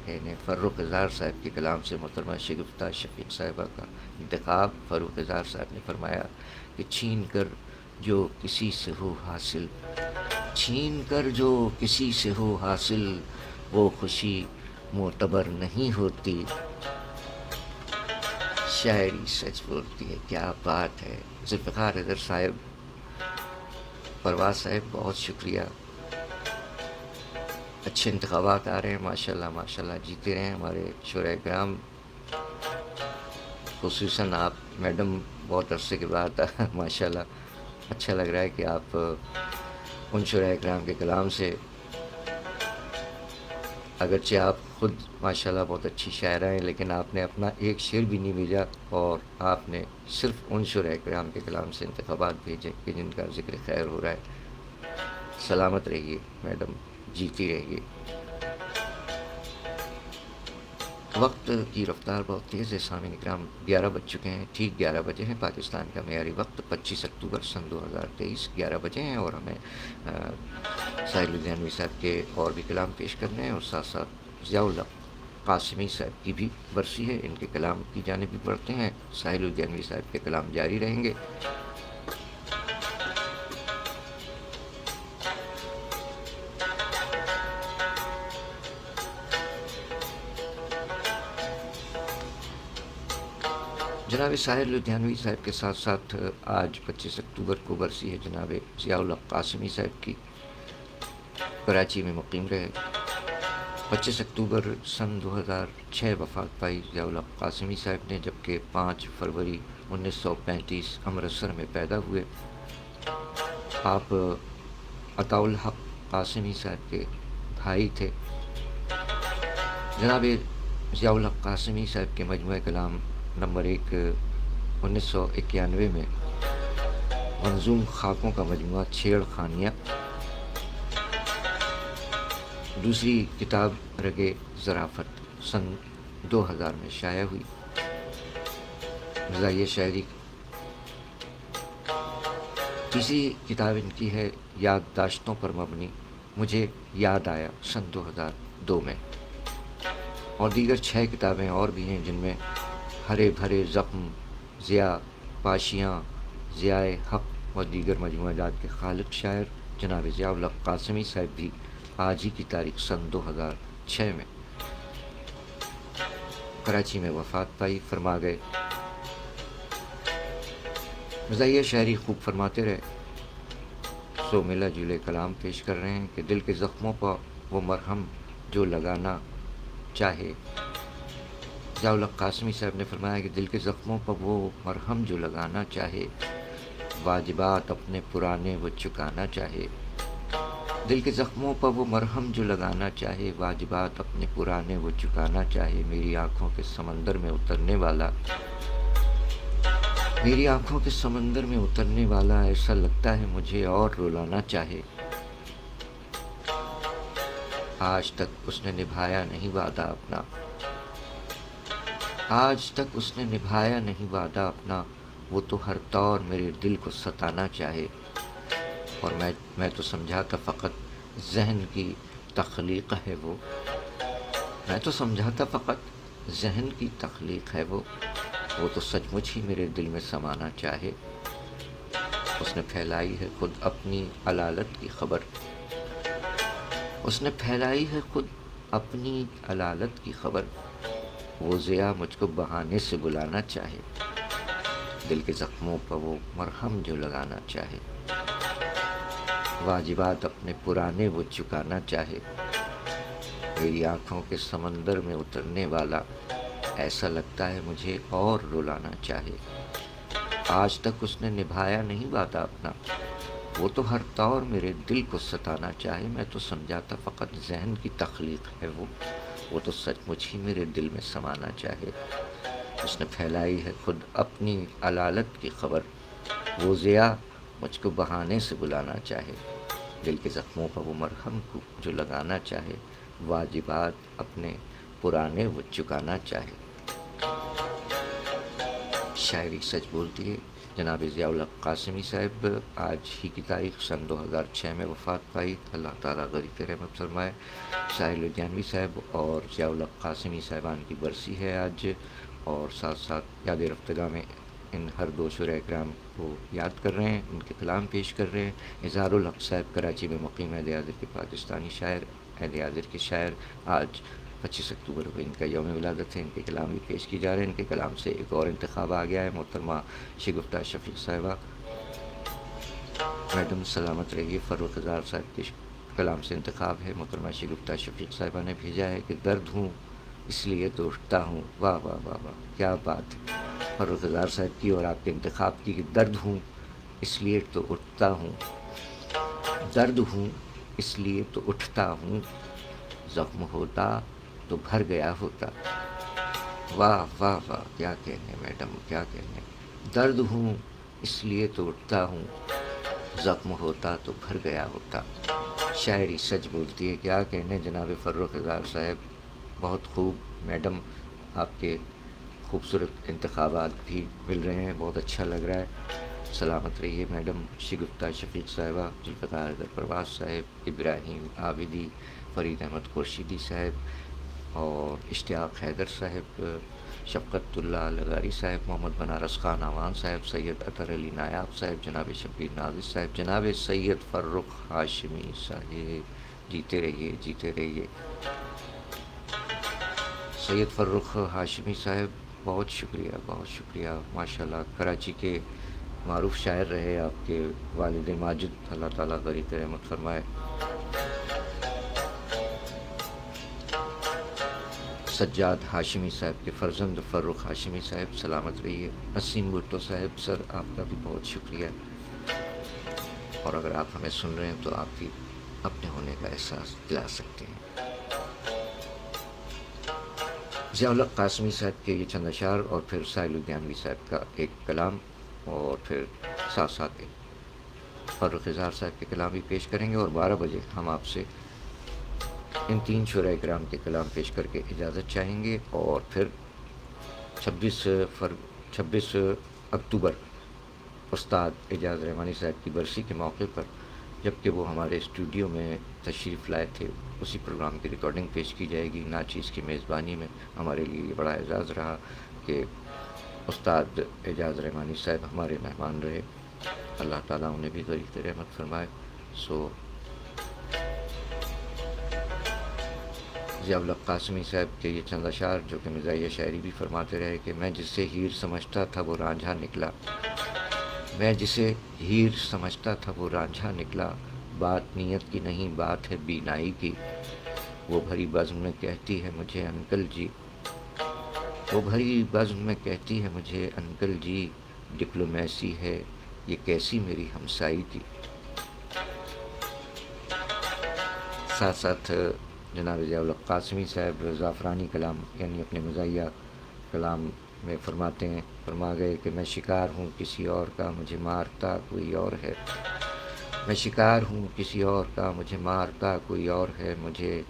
کہنے۔ فاروق اظہار صاحب کے کلام سے محترمہ شگفتہ شفیق صاحبہ کا انتخاب، فاروق اظہار صاحب نے فرمایا کہ چھین کر جو کسی سے ہو حاصل، چھین کر جو کسی سے ہو حاصل وہ خوشی معتبر نہیں ہوتی. شاعری سچ بولتی ہے. کیا بات ہے. ذوالفقار حیدر صاحب، پرواز صاحب، بہت شکریہ. اچھے انتخابات آ رہے ہیں ماشاءاللہ ماشاءاللہ. جیتے رہیں ہمارے شعراء کرام، خصوصاً آپ میڈم بہت عرصے کے بعد ماشاءاللہ. اچھا لگ رہا ہے کہ آپ ان شعراء کرام کے کلام سے، اگرچہ آپ خود ماشاءاللہ بہت اچھی شاعرہ ہیں، لیکن آپ نے اپنا ایک شعر بھی نہیں بھیجا اور آپ نے صرف ان شعراء کرام کے کلام سے انتخابات بھیجے کہ جن کا ذکر خیر ہو رہا ہے. سلامت رہیے میڈم، جیتی رہیے. وقت کی رفتار بہت تیز ہے سامعین کرام. 11 بج چکے ہیں، ٹھیک 11 بجے ہیں پاکستان کا معیاری وقت. 25 اکتوبر سن 2023، 11 بجے ہیں اور ہمیں ساحل لدھیانوی صاحب کے اور بھی کلام پیش کرنے ہیں، اور ساتھ ساتھ ضیاء الحق قاسمی صاحب کی بھی برسی ہے. ان کے کلام کی جانب بھی بڑھتے ہیں. ساحل لدھیانوی صاحب کے کلام جاری رہیں گے. جناب ساحل لدھیانوی صاحب کے ساتھ ساتھ آج 25 اکتوبر کو برسی ہے جناب ضیاء الحق قاسمی صاحب کی. کراچی میں مقیم رہے. 25 اکتوبر سن 2006 وفات پائی ضیاء الحق قاسمی صاحب نے، جبکہ 5 فروری 1935 امرتسر میں پیدا ہوئے. آپ عطاء الحق قاسمی صاحب کے بھائی تھے. جناب ضیاء الحق قاسمی صاحب کے مجموعہ کلام نمبر 1 1991 میں منظوم خاکوں کا مجموعہ چھیڑ خانیاں. دوسری کتاب رگے ظرافت سن 2000 میں شائع ہوئی. مزاحیہ شاعری. تیسری کتاب ان کی ہے یادداشتوں پر مبنی مجھے یاد آیا سن 2002 میں. اور دیگر 6 کتابیں اور بھی ہیں جن میں ہرے بھرے زخم، ضیاء، پاشیاں، ضیاء حق اور دیگر مجموعہ جات کے خالق شاعر جناب ضیاء الحق قاسمی صاحب بھی آج ہی کی تاریخ سن 2006 میں کراچی میں وفات پائی، فرما گئے. مزاحیہ شاعری خوب فرماتے رہے، سو ملا جلے کلام پیش کر رہے ہیں کہ دل کے زخموں پر وہ مرہم جو لگانا چاہے. ضیاء الحق قاسمی صاحب نے فرمایا کہ دل کے زخموں پر وہ مرہم جو لگانا چاہے، واجبات اپنے پرانے وہ چکانا چاہے. دل کے زخموں پر وہ مرہم جو لگانا چاہے، واجبات اپنے پرانے وہ چکانا چاہے. میری آنکھوں کے سمندر میں اترنے والا، میری آنکھوں کے سمندر میں اترنے والا، ایسا لگتا ہے مجھے اور رلانا چاہے. آج تک اس نے نبھایا نہیں وعدہ اپنا، آج تک اس نے نبھایا نہیں وعدہ اپنا. وہ تو ہر طور میرے دل کو ستانا چاہے. اور میں تو سمجھا تھا فقط ذہن کی تخلیق ہے وہ، میں تو سمجھا تھا فقط ذہن کی تخلیق ہے وہ تو سچ مچ ہی میرے دل میں سمانا چاہے. اس نے پھیلائی ہے خود اپنی علالت کی خبر، اس نے پھیلائی ہے خود اپنی علالت کی خبر. وہ ضیاء مجھ کو بہانے سے بلانا چاہے، دل کے زخموں پر وہ مرہم جو لگانا چاہے، واجبات اپنے پرانے وہ چکانا چاہے. میری آنکھوں کے سمندر میں اترنے والا، ایسا لگتا ہے مجھے اور رلانا چاہے. آج تک اس نے نبھایا نہیں وعدہ اپنا، وہ تو ہر طور میرے دل کو ستانا چاہے. میں تو سمجھاتا فقط ذہن کی تخلیق ہے وہ تو سچ مچ ہی میرے دل میں سمانا چاہے. اس نے پھیلائی ہے خود اپنی علالت کی خبر. وہ ضیاء مجھ کو بہانے سے بلانا چاہے، دل کے زخموں پر وہ مرہم کو جو لگانا چاہے، واجبات اپنے پرانے وہ چکانا چاہے. شاعری سچ بولتی ہے. جناب ضیاء الحق قاسمی صاحب آج ہی کی تاریخ سن 2006 میں وفات پائی. اللہ تعالیٰ غریق رحمت فرمائے. ساحل لدھیانوی صاحب اور ضیاء الحق قاسمی صاحبان کی برسی ہے آج، اور ساتھ ساتھ یاد رفتگاہ میں ان ہر دو شعراء کرام کو یاد کر رہے ہیں، ان کے کلام پیش کر رہے ہیں۔ اظہار الحق صاحب کراچی میں مقیم اہل حاضر کے پاکستانی شاعر، اہل حاضر کے شاعر، آج 25 اکتوبر کو ان کا یوم ولادت ہے، ان کے کلام بھی پیش کی جا رہے ہیں۔ ان کے کلام سے ایک اور انتخاب آ گیا ہے، محترمہ شگفتہ شفیق صاحبہ۔ میڈم سلامت رہیے، فروخ اظہار صاحب کے کلام سے انتخاب ہے، محترمہ شگفتہ شفیق صاحبہ نے بھیجا ہے کہ درد ہوں اس لیے تو اٹھتا ہوں۔ واہ واہ واہ واہ، کیا بات ہے فروخ اظہار صاحب کی اور آپ کے انتخاب کی، کہ درد ہوں اس لیے تو اٹھتا ہوں، درد ہوں اس لیے تو اٹھتا ہوں، زخم ہوتا تو بھر گیا ہوتا۔ واہ واہ واہ، کیا کہنے میڈم، کیا کہنے۔ درد ہوں اس لیے تو اٹھتا ہوں، زخم ہوتا تو بھر گیا ہوتا۔ شاعری سچ بولتی ہے، کیا کہنے جناب فروخ اظہار صاحب، بہت خوب میڈم، آپ کے خوبصورت انتخابات بھی مل رہے ہیں، بہت اچھا لگ رہا ہے۔ سلامت رہیے میڈم شگفتہ شفیق صاحبہ، ذوالفقار حیدر پرواز صاحب، ابراہیم عابدی، فرید احمد خورشیدی صاحب اور اشتیاق حیدر صاحب، شفقت اللہ لغاری صاحب، محمد بنارس خان اعوان صاحب، سید اطہر علی نایاب صاحب، جناب شبیر نازش صاحب، جناب سید فرخ ہاشمی صاحب، جیتے رہیے جیتے رہیے۔ سید فرخ ہاشمی صاحب، بہت شکریہ بہت شکریہ، ماشاءاللہ کراچی کے معروف شاعر رہے آپ کے والد ماجد، اللہ تعالیٰ غریق رحمت فرمائے۔ سجاد ہاشمی صاحب کے فرزند فرخ ہاشمی صاحب، سلامت رہیے۔ نسیم بھٹو صاحب، سر آپ کا بھی بہت شکریہ، اور اگر آپ ہمیں سن رہے ہیں تو آپ بھی اپنے ہونے کا احساس دلا سکتے ہیں۔ ضیاء الحق قاسمی صاحب کے یہ چند اشعار، اور پھر ساحل لدھیانوی صاحب کا ایک کلام، اور پھر ساتھ ساتھ فروخ اظہار صاحب کے کلام بھی پیش کریں گے، اور 12 بجے ہم آپ سے ان 3 شعراء کرام کے کلام پیش کر کے اجازت چاہیں گے، اور پھر 26 اکتوبر استاد اعجاز رحمانی صاحب کی برسی کے موقع پر، جبکہ وہ ہمارے اسٹوڈیو میں تشریف لائے تھے، اسی پروگرام کی ریکارڈنگ پیش کی جائے گی ناچیز کی میزبانی میں۔ ہمارے لیے یہ بڑا اعزاز رہا کہ استاد اعجاز رحمانی صاحب ہمارے مہمان رہے، اللہ تعالیٰ انہیں بھی غریق رحمت فرمائے۔ ضیاء الحق قاسمی صاحب کے یہ چند اشعار، جو کہ مزاحیہ شاعری بھی فرماتے رہے کہ میں جسے ہیر سمجھتا تھا وہ رانجھا نکلا، میں جسے ہیر سمجھتا تھا وہ رانجھا نکلا، بات نیت کی نہیں بات ہے بینائی کی، وہ بھری بزم میں کہتی ہے مجھے انکل جی، وہ بھری بزم میں کہتی ہے مجھے انکل جی، ڈپلومیسی ہے یہ کیسی میری ہمسائی کی۔ ساتھ ساتھ جناب ضیاء الحق قاسمی صاحب زعفرانی کلام، یعنی اپنے مزاحیہ کلام میں فرماتے ہیں، فرما گئے کہ میں شکار ہوں کسی اور کا مجھے مارتا کوئی اور ہے، میں شکار ہوں کسی اور کا مجھے مارتا کوئی اور ہے، مجھے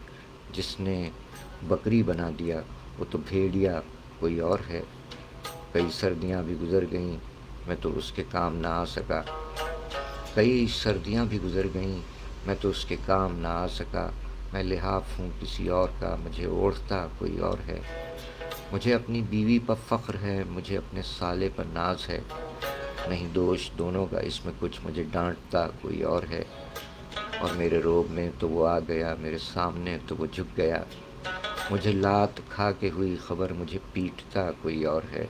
جس نے بکری بنا دیا وہ تو بھیڑیا کوئی اور ہے، کئی سردیاں بھی گزر گئیں میں تو اس کے کام نہ آ سکا، کئی سردیاں بھی گزر گئیں میں تو اس کے کام نہ آ سکا، میں لحاف ہوں کسی اور کا مجھے اوڑھتا کوئی اور ہے، مجھے اپنی بیوی پر فخر ہے مجھے اپنے سالے پر ناز ہے، نہیں دوش دونوں کا اس میں کچھ مجھے ڈانٹتا کوئی اور ہے، اور میرے روب میں تو وہ آ گیا میرے سامنے تو وہ جھک گیا، مجھے لات کھا کے ہوئی خبر مجھے پیٹتا کوئی اور ہے،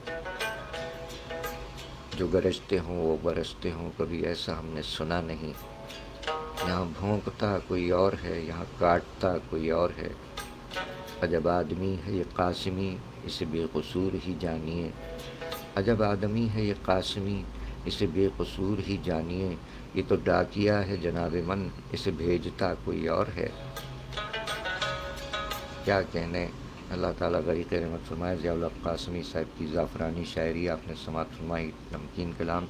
جو گرجتے ہوں وہ برستے ہوں کبھی ایسا ہم نے سنا نہیں، یہاں بھونکتا کوئی اور ہے یہاں کاٹتا کوئی اور ہے، عجب آدمی ہے یہ قاسمی اسے بے قصور ہی جانیے، عجب آدمی ہے یہ قاسمی اسے بے قصور ہی جانیے، یہ تو ڈاکیا ہے جناب من اسے بھیجتا کوئی اور ہے۔ کیا کہنے، اللہ تعالیٰ غریق رحمت فرمائے۔ ضیاء الحق قاسمی صاحب کی زعفرانی شاعری آپ نے سماعت فرمائی، نمکین کلام،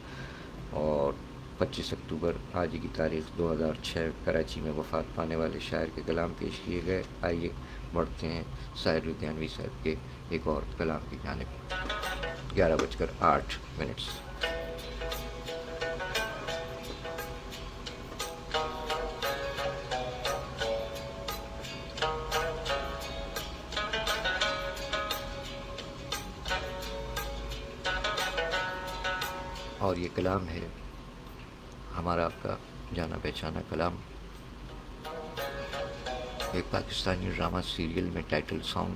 اور 25 اکتوبر آج کی تاریخ 2006 کراچی میں وفات پانے والے شاعر کے کلام پیش کیے گئے۔ آئیے بڑھتے ہیں ساحل لدھیانوی صاحب کے ایک اور کلام کی جانب۔ 11:08۔ اور یہ کلام ہے ہمارا آپ کا جانا پہچانا کلام، ایک پاکستانی ڈرامہ سیریل میں ٹائٹل سانگ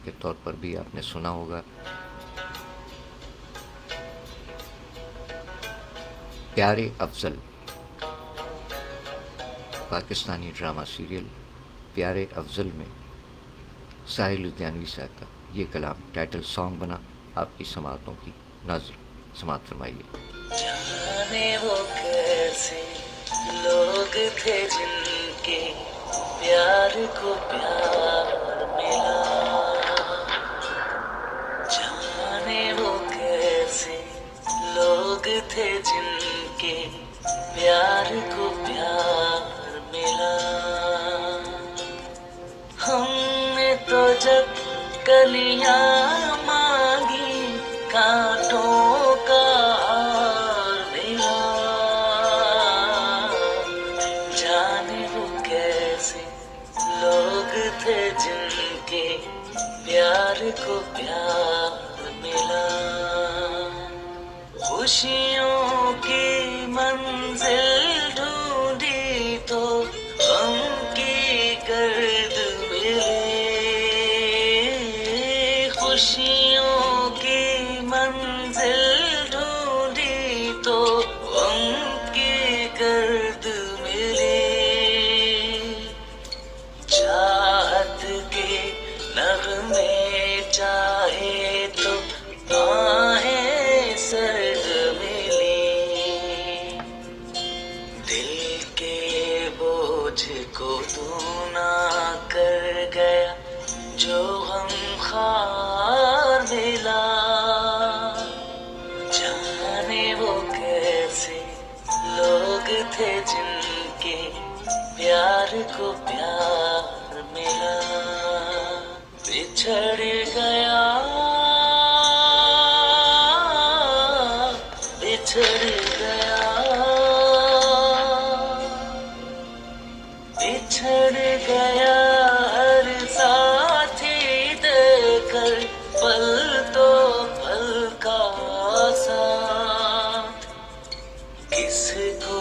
کے طور پر بھی آپ نے سنا ہوگا۔ پیارے افضل، پاکستانی ڈرامہ سیریل پیارے افضل میں ساحل لدھیانوی صاحب کا یہ کلام ٹائٹل سانگ بنا۔ آپ کی سماعتوں کی ناظر سماعت فرمائیے۔ جانے وہ کیسے لوگ تھے جن کے پیار کو پیار ملا، جانے وہ کیسے لوگ تھے جن کے پیار کو پیار ملا۔ ہم نے تو جب کلیاں مانگی کانٹوں کا ہار ملا، جانے وہ کیسے لوگ تھے جن کے پیار کو پیار ملا۔ خوشیوں کی منزل ڈھونڈی تو غم کی گرد ملی، خوشیوں کی منزل ڈھونڈی تو غم کی گرد ملی۔ چاہت کے نغمے چاہے تو آہیں سرد ملی، دل کے بوجھ کو دونا کر گیا جو غم خار ملا۔ جانے وہ کیسے لوگ تھے جن کے پیار کو پیار ملا۔ بچھڑ گیا بچھڑ گیا بچھڑ گیا ہر ساتھی دے کر پل تو پل کا ساتھ، کس کو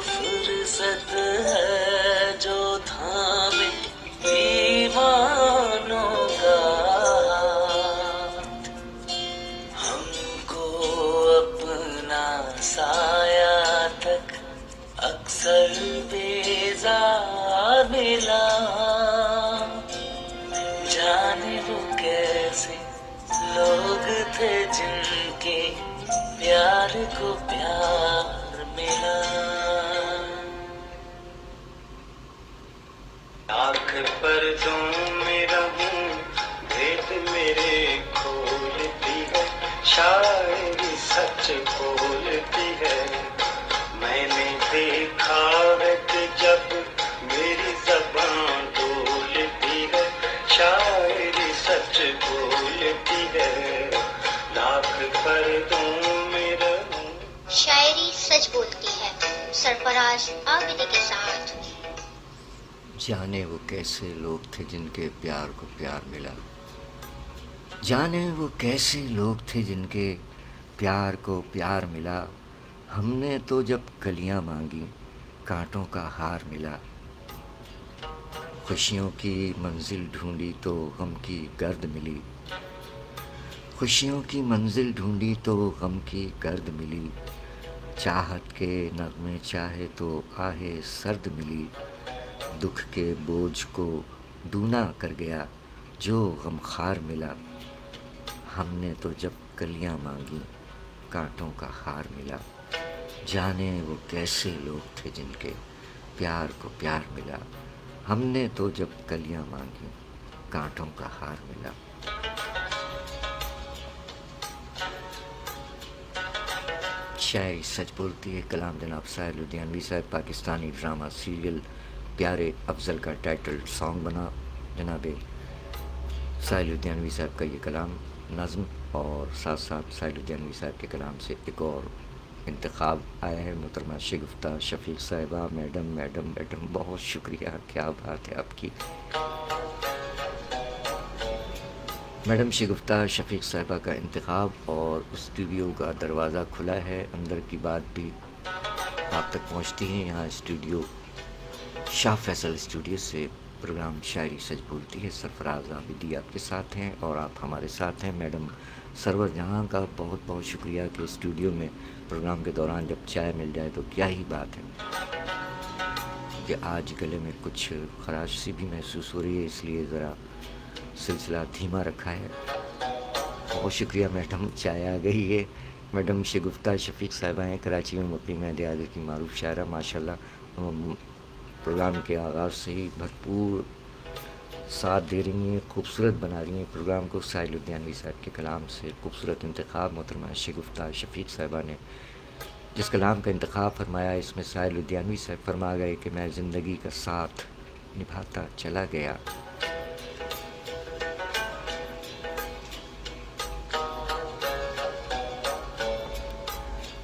فرصت ہے جو تھامے دیوانوں کا ہاتھ۔ ہم کو اپنا سایہ تک اکثر بیزار ملا، جانے وہ کیسے لوگ تھے جن کے پیار کو پیار ملا۔ آنکھ پردوں میں رہوں بھید میرے کھولتی ہے، شاعری سچ بولتی ہے۔ میں نے دیکھا ہے کہ جب میری زبان ڈولتی ہے، شاعری سچ بولتی ہے۔ لاکھ پردوں میں رہوں، شاعری سچ بولتی ہے، سرفراز عابدی کے ساتھ۔ جانے وہ کیسے لوگ تھے جن کے پیار کو پیار ملا، جانے وہ کیسے لوگ تھے جن کے پیار کو پیار ملا۔ ہم نے تو جب کلیاں مانگی کانٹوں کا ہار ملا، خوشیوں کی منزل ڈھونڈی تو غم کی گرد ملی، خوشیوں کی منزل ڈھونڈی تو غم کی گرد ملی۔ چاہت کے نغمے چاہے تو آہے سرد ملی، دکھ کے بوجھ کو دونا کر گیا جو غم خار ملا۔ ہم نے تو جب کلیاں مانگی کانٹوں کا ہار ملا، جانے وہ کیسے لوگ تھے جن کے پیار کو پیار ملا۔ ہم نے تو جب کلیاں مانگی کانٹوں کا ہار ملا۔ شاعری سچ بولتی ہے، کلام جناب ساحل لدھیانوی صاحب، پاکستانی ڈرامہ سیریل پیارے افضل کا ٹائٹل سانگ بنا۔ جناب ساحل لدھیانوی صاحب کا یہ کلام نظم، اور ساتھ ساتھ ساحل لدھیانوی صاحب کے کلام سے ایک اور انتخاب آیا ہے، محترمہ شگفتہ شفیق صاحبہ۔ میڈم بہت شکریہ، کیا بات ہے آپ کی۔ میڈم شگفتہ شفیق صاحبہ کا انتخاب اور اسٹوڈیو کا دروازہ کھلا ہے، اندر کی بات بھی آپ تک پہنچتی ہیں۔ یہاں اسٹوڈیو شاہ فیصل اسٹوڈیو سے پروگرام شاعری سچ بولتی ہے۔ سرفراز عابدی آپ کے ساتھ ہیں اور آپ ہمارے ساتھ ہیں۔ میڈم سرور جہاں کا بہت بہت شکریہ کہ اسٹوڈیو میں پروگرام کے دوران جب چائے مل جائے تو کیا ہی بات ہے، کہ آج گلے میں کچھ خراش سی بھی محسوس ہو رہی ہے، اس لیے ذرا سلسلہ دھیما رکھا ہے۔ بہت شکریہ میڈم، چائے آ گئی ہے۔ میڈم شگفتہ شفیق صاحبہ ہیں، کراچی میں مقیم ہیں، دیہات کی معروف شاعرہ، ماشاءاللہ پروگرام کے آغاز سے ہی بھرپور ساتھ دے رہی ہیں، خوبصورت بنا رہی ہیں پروگرام کو۔ ساحل لدھیانوی صاحب کے کلام سے خوبصورت انتخاب محترمہ شگفتہ شفیق صاحبہ نے جس کلام کا انتخاب فرمایا، اس میں ساحل لدھیانوی صاحب فرما گئے کہ میں زندگی کا ساتھ نبھاتا چلا گیا،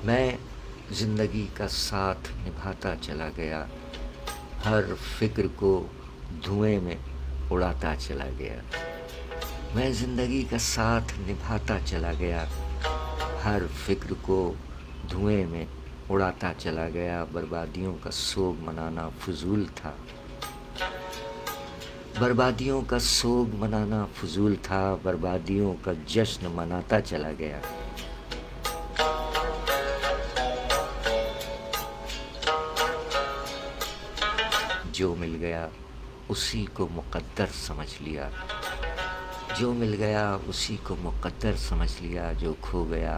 میں زندگی کا ساتھ نبھاتا چلا گیا، ہر فکر کو دھوئیں میں اڑاتا چلا گیا، میں زندگی کا ساتھ نبھاتا چلا گیا، ہر فکر کو دھوئیں میں اڑاتا چلا گیا، بربادیوں کا سوگ منانا فضول تھا، بربادیوں کا سوگ منانا فضول تھا، بربادیوں کا جشن مناتا چلا گیا، جو مل گیا اسی کو مقدر سمجھ لیا، جو مل گیا اسی کو مقدر سمجھ لیا، جو کھو گیا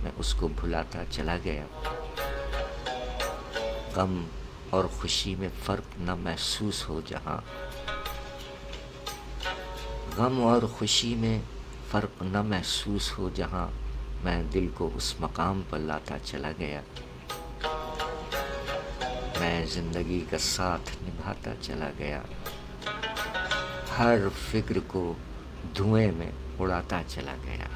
میں اس کو بھلاتا چلا گیا، غم اور خوشی میں فرق نہ محسوس ہو جہاں، غم اور خوشی میں فرق نہ محسوس ہو جہاں، میں دل کو اس مقام پر لاتا چلا گیا، میں زندگی کا ساتھ نبھاتا چلا گیا، ہر فکر کو دھوئیں میں اڑاتا چلا گیا۔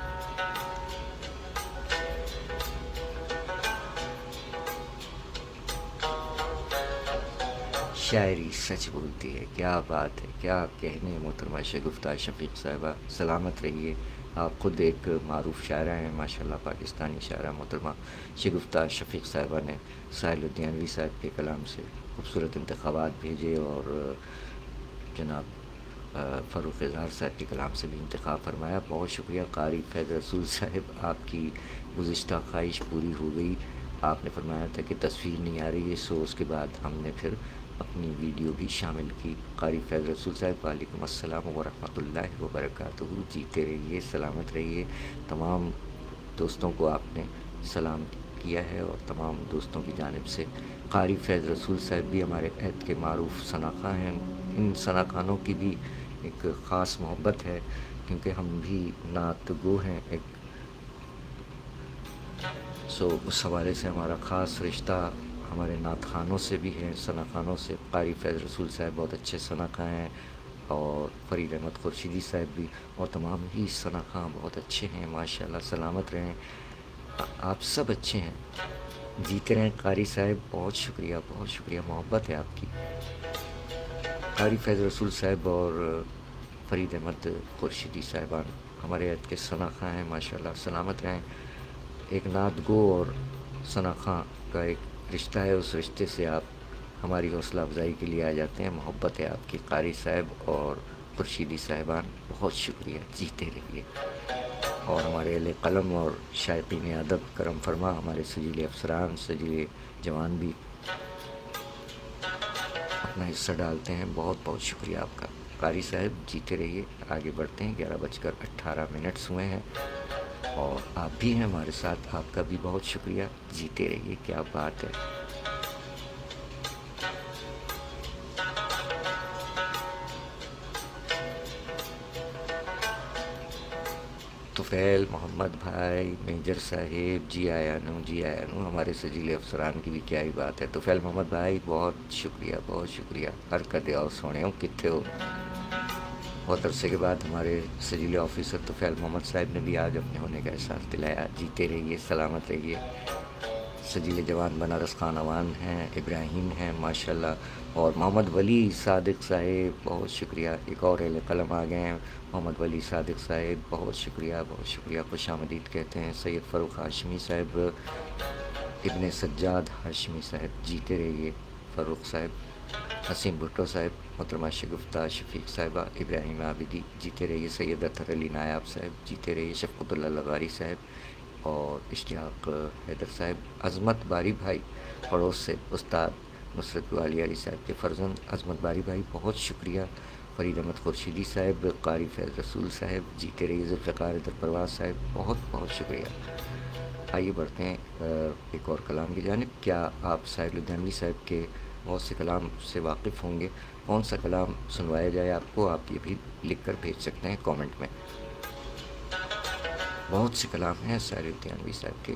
شاعری سچ بولتی ہے، کیا بات ہے، کیا کہنے محترمہ شگفتہ شفیق صاحبہ، سلامت رہیے۔ آپ خود ایک معروف شاعرہ ہیں ماشاءاللہ، پاکستانی شاعرہ محترمہ شگفتہ شفیق صاحبہ نے ساحل لدھیانوی صاحب کے کلام سے خوبصورت انتخابات بھیجے اور جناب فروخ اظہار صاحب کے کلام سے بھی انتخاب فرمایا۔ بہت شکریہ قاری فیض رسول صاحب، آپ کی گزشتہ خواہش پوری ہو گئی۔ آپ نے فرمایا تھا کہ تصویر نہیں آ رہی ہے، سو اس کے بعد ہم نے پھر اپنی ویڈیو بھی شامل کی۔ قاری فیض رسول صاحب، وعلیکم السلام ورحمۃ اللہ وبرکاتہ، جیتے رہیے، سلامت رہیے۔ تمام دوستوں کو آپ نے سلام کیا ہے اور تمام دوستوں کی جانب سے قاری فیض رسول صاحب بھی ہمارے عہد کے معروف ثناخواں ہیں۔ ان ثناخوانوں کی بھی ایک خاص محبت ہے کیونکہ ہم بھی نعت گو ہیں ایک، سو اس حوالے سے ہمارا خاص رشتہ ہمارے نعت خوانوں سے بھی ہے، ثناخوانوں سے۔ قاری فیض رسول صاحب بہت اچھے ثناخواں ہیں اور فرید احمد خورشیدی صاحب بھی، اور تمام ہی ثناخواں بہت اچھے ہیں ماشاءاللہ، سلامت رہیں، آپ سب اچھے ہیں، جیتے رہیں قاری صاحب۔ بہت شکریہ، بہت شکریہ، محبت ہے آپ کی۔ قاری فیض رسول صاحب اور فرید احمد خورشیدی صاحبان ہمارے عہد کے ثناخواں ہیں ماشاءاللہ، سلامت رہیں۔ ایک نعت گو اور ثناخواں کا ایک رشتہ ہے، اس رشتے سے آپ ہماری حوصلہ افزائی کے لیے آ جاتے ہیں، محبت ہے آپ کی قاری صاحب اور خورشیدی صاحبان، بہت شکریہ، جیتے رہیے۔ اور ہمارے اہل قلم اور شائقین ادب کرم فرما، ہمارے سجیل افسران، سجیل جوان بھی اپنا حصہ ڈالتے ہیں، بہت بہت شکریہ آپ کا قاری صاحب، جیتے رہیے۔ آگے بڑھتے ہیں، 11:18 ہوئے ہیں اور آپ بھی ہیں ہمارے ساتھ، آپ کا بھی بہت شکریہ، جیتے رہیے، کیا بات ہے۔ طفیل محمد بھائی، میجر صاحب، جی آیا نو، جی آیا نو، ہمارے سجیل افسران کی بھی کیا ہی بات ہے۔ طفیل محمد بھائی بہت شکریہ، بہت شکریہ، حرکت آؤ سونے ہو، کتنے ہو؟ بہت عرصے کے بعد ہمارے سجیل آفیسر طفیل محمد صاحب نے بھی آج اپنے ہونے کا احساس دلایا، جیتے رہیے، سلامت رہیے۔ سجیل جوان بنارس خان اوان ہیں، ابراہیم ہیں ماشاءاللہ، اور محمد ولی صادق صاحب بہت شکریہ، ایک اور اہل قلم آ گئے ہیں محمد ولی صادق صاحب، بہت شکریہ، خوش آمدید کہتے ہیں۔ سید فاروق ہاشمی صاحب، ابن سجاد ہاشمی صاحب، جیتے رہیے فاروق صاحب۔ حسین بھٹو صاحب، محترمہ شگفتہ شفیق صاحبہ، ابراہیم عابدی، جیتے رہیے۔ سید اطہر علی نایاب صاحب، جیتے رہیے۔ شفقت اللہ لغاری صاحب اور اشتیاق حیدر صاحب۔ عظمت باری بھائی پڑوس سے، استاد نصرت والی علی صاحب کے فرزند عظمت باری بھائی، بہت شکریہ۔ فرید احمد خورشیدی صاحب، قاری فیض رسول صاحب، جیتے رہیے۔ ذوالفقار حیدر پرواز صاحب، بہت شکریہ۔ آئیے بڑھتے ہیں ایک اور کلام کی جانب۔ کیا آپ ساحر لدھیانوی صاحب کے بہت سے کلام سے واقف ہوں گے؟ کون سا کلام سنوایا جائے آپ کو؟ آپ یہ بھی لکھ کر بھیج سکتے ہیں کامنٹ میں۔ بہت سے کلام ہیں ساحر لدھیانوی صاحب کے،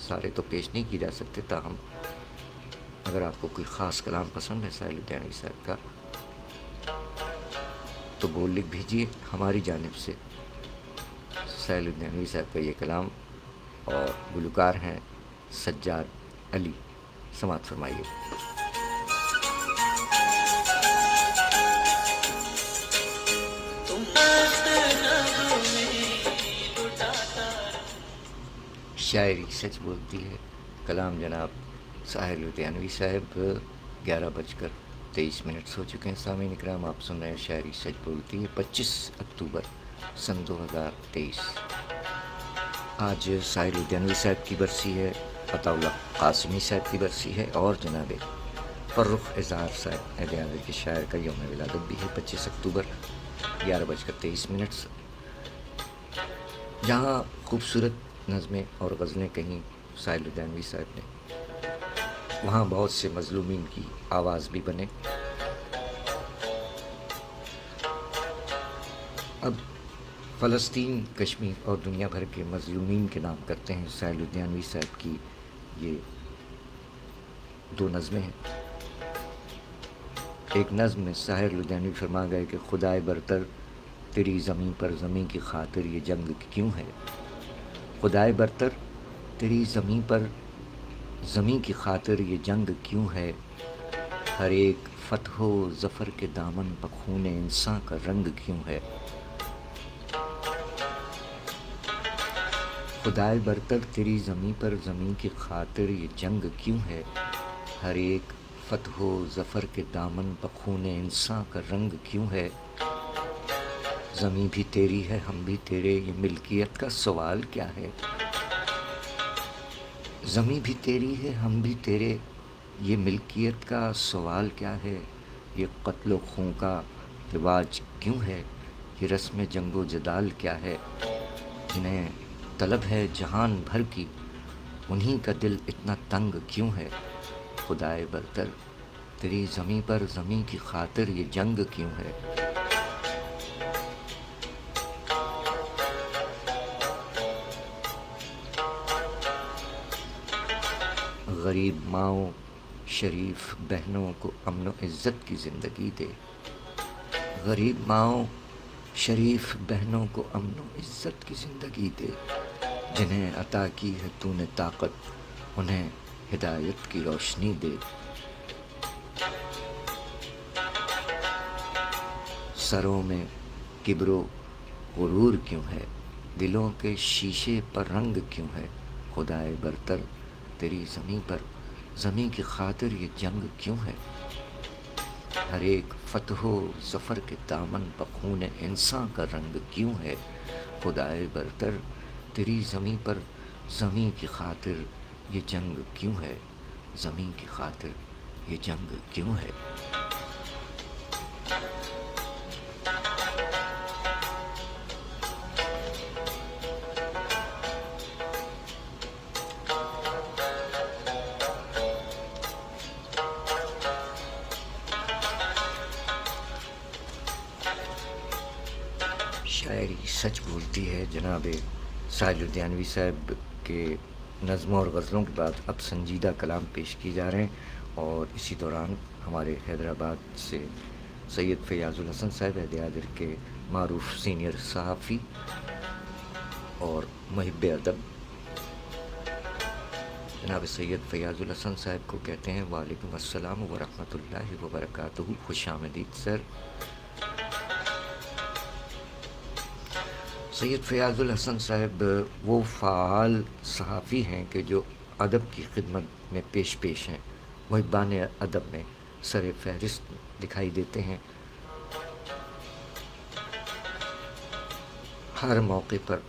سارے تو پیش نہیں کی جا سکتے، تاہم اگر آپ کو کوئی خاص کلام پسند ہے ساحر لدھیانوی صاحب کا تو وہ لکھ بھیجیے ہماری جانب سے۔ ساحر لدھیانوی صاحب کا یہ کلام، اور گلوکار ہیں سجاد علی، سماعت فرمائیے۔ شاعری سچ بولتی ہے، کلام جناب ساحر لدھیانوی صاحب۔ 11:23 ہو چکے ہیں سامعین اکرام، آپ سن رہے ہیں شاعری سچ بولتی ہے۔ 25 اکتوبر سن 2023۔ آج ساحر لدھیانوی صاحب کی برسی ہے، عطا اللہ قاسمی صاحب کی برسی ہے، اور جناب فرخ اظہار صاحب اہل حاضر کے شاعر کا یوم ولادت بھی ہے 25 اکتوبر 11:23۔ جہاں خوبصورت نظمیں اور غزلیں کہیں ساحر لدھیانوی صاحب نے، وہاں بہت سے مظلومین کی آواز بھی بنے۔ اب فلسطین، کشمیر اور دنیا بھر کے مظلومین کے نام کرتے ہیں ساحر لدھیانوی صاحب کی یہ دو نظمیں ہیں۔ ایک نظم میں ساحر لدھیانوی فرما گئے کہ خدائے برتر تیری زمین پر زمین کی خاطر یہ جنگ کیوں ہے؟ خدائے برتر تیری زمین پر زمین کی خاطر یہ جنگ کیوں ہے؟ ہر ایک فتح و ظفر کے دامن پر خون انسان کا رنگ کیوں ہے؟ خدائے برتر تیری زمین پر زمین کی خاطر یہ جنگ کیوں ہے؟ ہر ایک فتح و ظفر کے دامن پر خون انسان کا رنگ کیوں ہے؟ زمین بھی تیری ہے ہم بھی تیرے، یہ ملکیت کا سوال کیا ہے؟ زمین بھی تیری ہے ہم بھی تیرے، یہ ملکیت کا سوال کیا ہے؟ یہ قتل و خون کا رواج کیوں ہے؟ یہ رسم جنگ و جدال کیا ہے؟ جنہیں طلب ہے جہان بھر کی، انہی کا دل اتنا تنگ کیوں ہے؟ خدائے برتر تیری زمین پر زمین کی خاطر یہ جنگ کیوں ہے؟ غریب ماؤں شریف بہنوں کو امن و عزت کی زندگی دے، غریب ماؤں شریف بہنوں کو امن و عزت کی زندگی دے، جنہیں عطا کی ہے تو نے طاقت انہیں ہدایت کی روشنی دے۔ سروں میں کبر و غرور کیوں ہے؟ دلوں کے شیشے پر رنگ کیوں ہے؟ خدائے برتر تیری زمین پر زمین کی خاطر یہ جنگ کیوں ہے؟ ہر ایک فتح و ظفر کے دامن پر خون انسان کا رنگ کیوں ہے؟ خدائے برتر تیری زمین پر زمین کی خاطر یہ جنگ کیوں ہے؟ زمین کی خاطر یہ جنگ کیوں ہے؟ شاعری سچ بولتی ہے جناب ساحر لدھیانوی صاحب کے نظموں اور غزلوں کے بعد اب سنجیدہ کلام پیش کیے جا رہے ہیں، اور اسی دوران ہمارے حیدرآباد سے سید فیاض الحسن صاحب اہل حاضر کے معروف سینئر صحافی اور محب ادب جناب سید فیاض الحسن صاحب کو کہتے ہیں وعلیکم السلام ورحمۃ اللہ وبرکاتہ، خوش آمدید سر۔ سید فیاض الحسن صاحب وہ فعال صحافی ہیں کہ جو ادب کی خدمت میں پیش ہیں، محبان ادب میں سر فہرست دکھائی دیتے ہیں۔ ہر موقع پر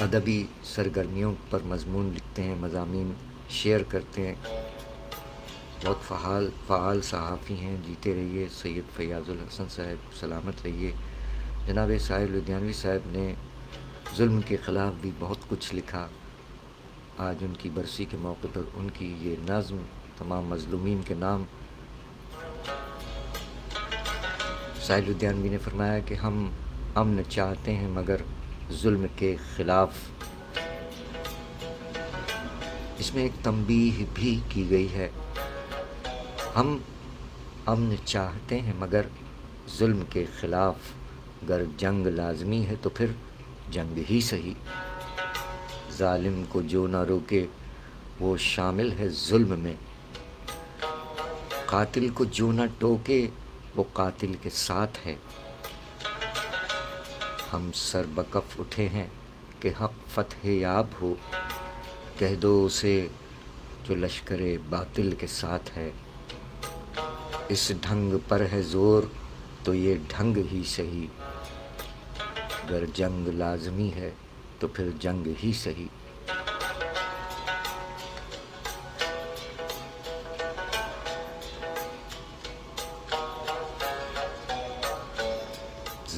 ادبی سرگرمیوں پر مضمون لکھتے ہیں، مضامین شیئر کرتے ہیں، بہت فعال صحافی ہیں۔ جیتے رہیے سید فیاض الحسن صاحب، سلامت رہیے۔ جناب ساحر لدھیانوی صاحب نے ظلم کے خلاف بھی بہت کچھ لکھا۔ آج ان کی برسی کے موقع پر ان کی یہ نظم تمام مظلومین کے نام، ساحر لدھیانوی نے فرمایا کہ ہم امن چاہتے ہیں مگر ظلم کے خلاف۔ اس میں ایک تنبیہ بھی کی گئی ہے، ہم امن چاہتے ہیں مگر ظلم کے خلاف، گر جنگ لازمی ہے تو پھر جنگ ہی صحیح، ظالم کو جو نہ روکے وہ شامل ہے ظلم میں، قاتل کو جو نہ ٹوکے وہ قاتل کے ساتھ ہے، ہم سر بکف اٹھے ہیں کہ حق فتح یاب ہو، کہہ دو اسے جو لشکر باطل کے ساتھ ہے، اس ڈھنگ پر ہے زور تو یہ ڈھنگ ہی صحیح، گر جنگ لازمی ہے تو پھر جنگ ہی صحیح۔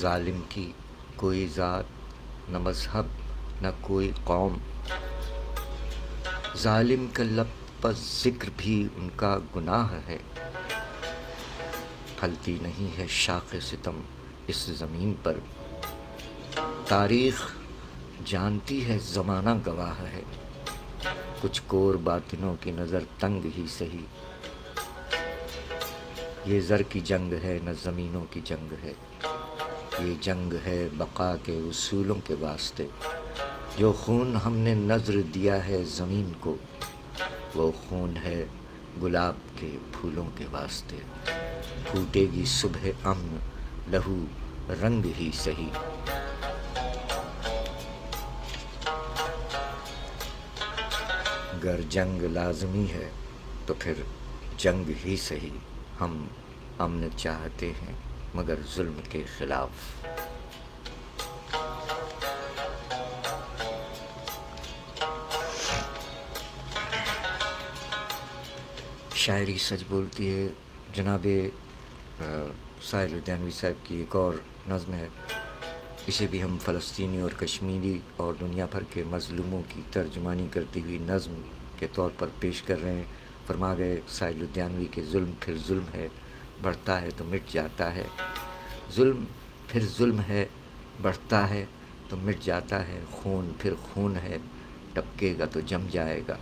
ظالم کی کوئی ذات نہ مذہب نہ کوئی قوم، ظالم کا لب پر ذکر بھی ان کا گناہ ہے، پھلتی نہیں ہے شاخ ستم اس زمین پر، تاریخ جانتی ہے زمانہ گواہ ہے، کچھ کور باطنوں کی نظر تنگ ہی صحیح، یہ زر کی جنگ ہے نہ زمینوں کی جنگ ہے، یہ جنگ ہے بقا کے اصولوں کے واسطے، جو خون ہم نے نذر دیا ہے زمین کو، وہ خون ہے گلاب کے پھولوں کے واسطے، پھوٹے گی صبح امن لہو رنگ ہی صحیح، گر جنگ لازمی ہے تو پھر جنگ ہی صحیح، ہم امن چاہتے ہیں مگر ظلم کے خلاف۔ شاعری سچ بولتی ہے جناب ساحر لدھیانوی صاحب کی ایک اور نظم ہے، اسے بھی ہم فلسطینی اور کشمیری اور دنیا بھر کے مظلوموں کی ترجمانی کرتی ہوئی نظم کے طور پر پیش کر رہے ہیں۔ فرما گئے ساحر لدھیانوی کے ظلم پھر ظلم ہے، بڑھتا ہے تو مٹ جاتا ہے، ظلم پھر ظلم ہے، بڑھتا ہے تو مٹ جاتا ہے، خون پھر خون ہے، ٹپکے گا تو جم جائے گا،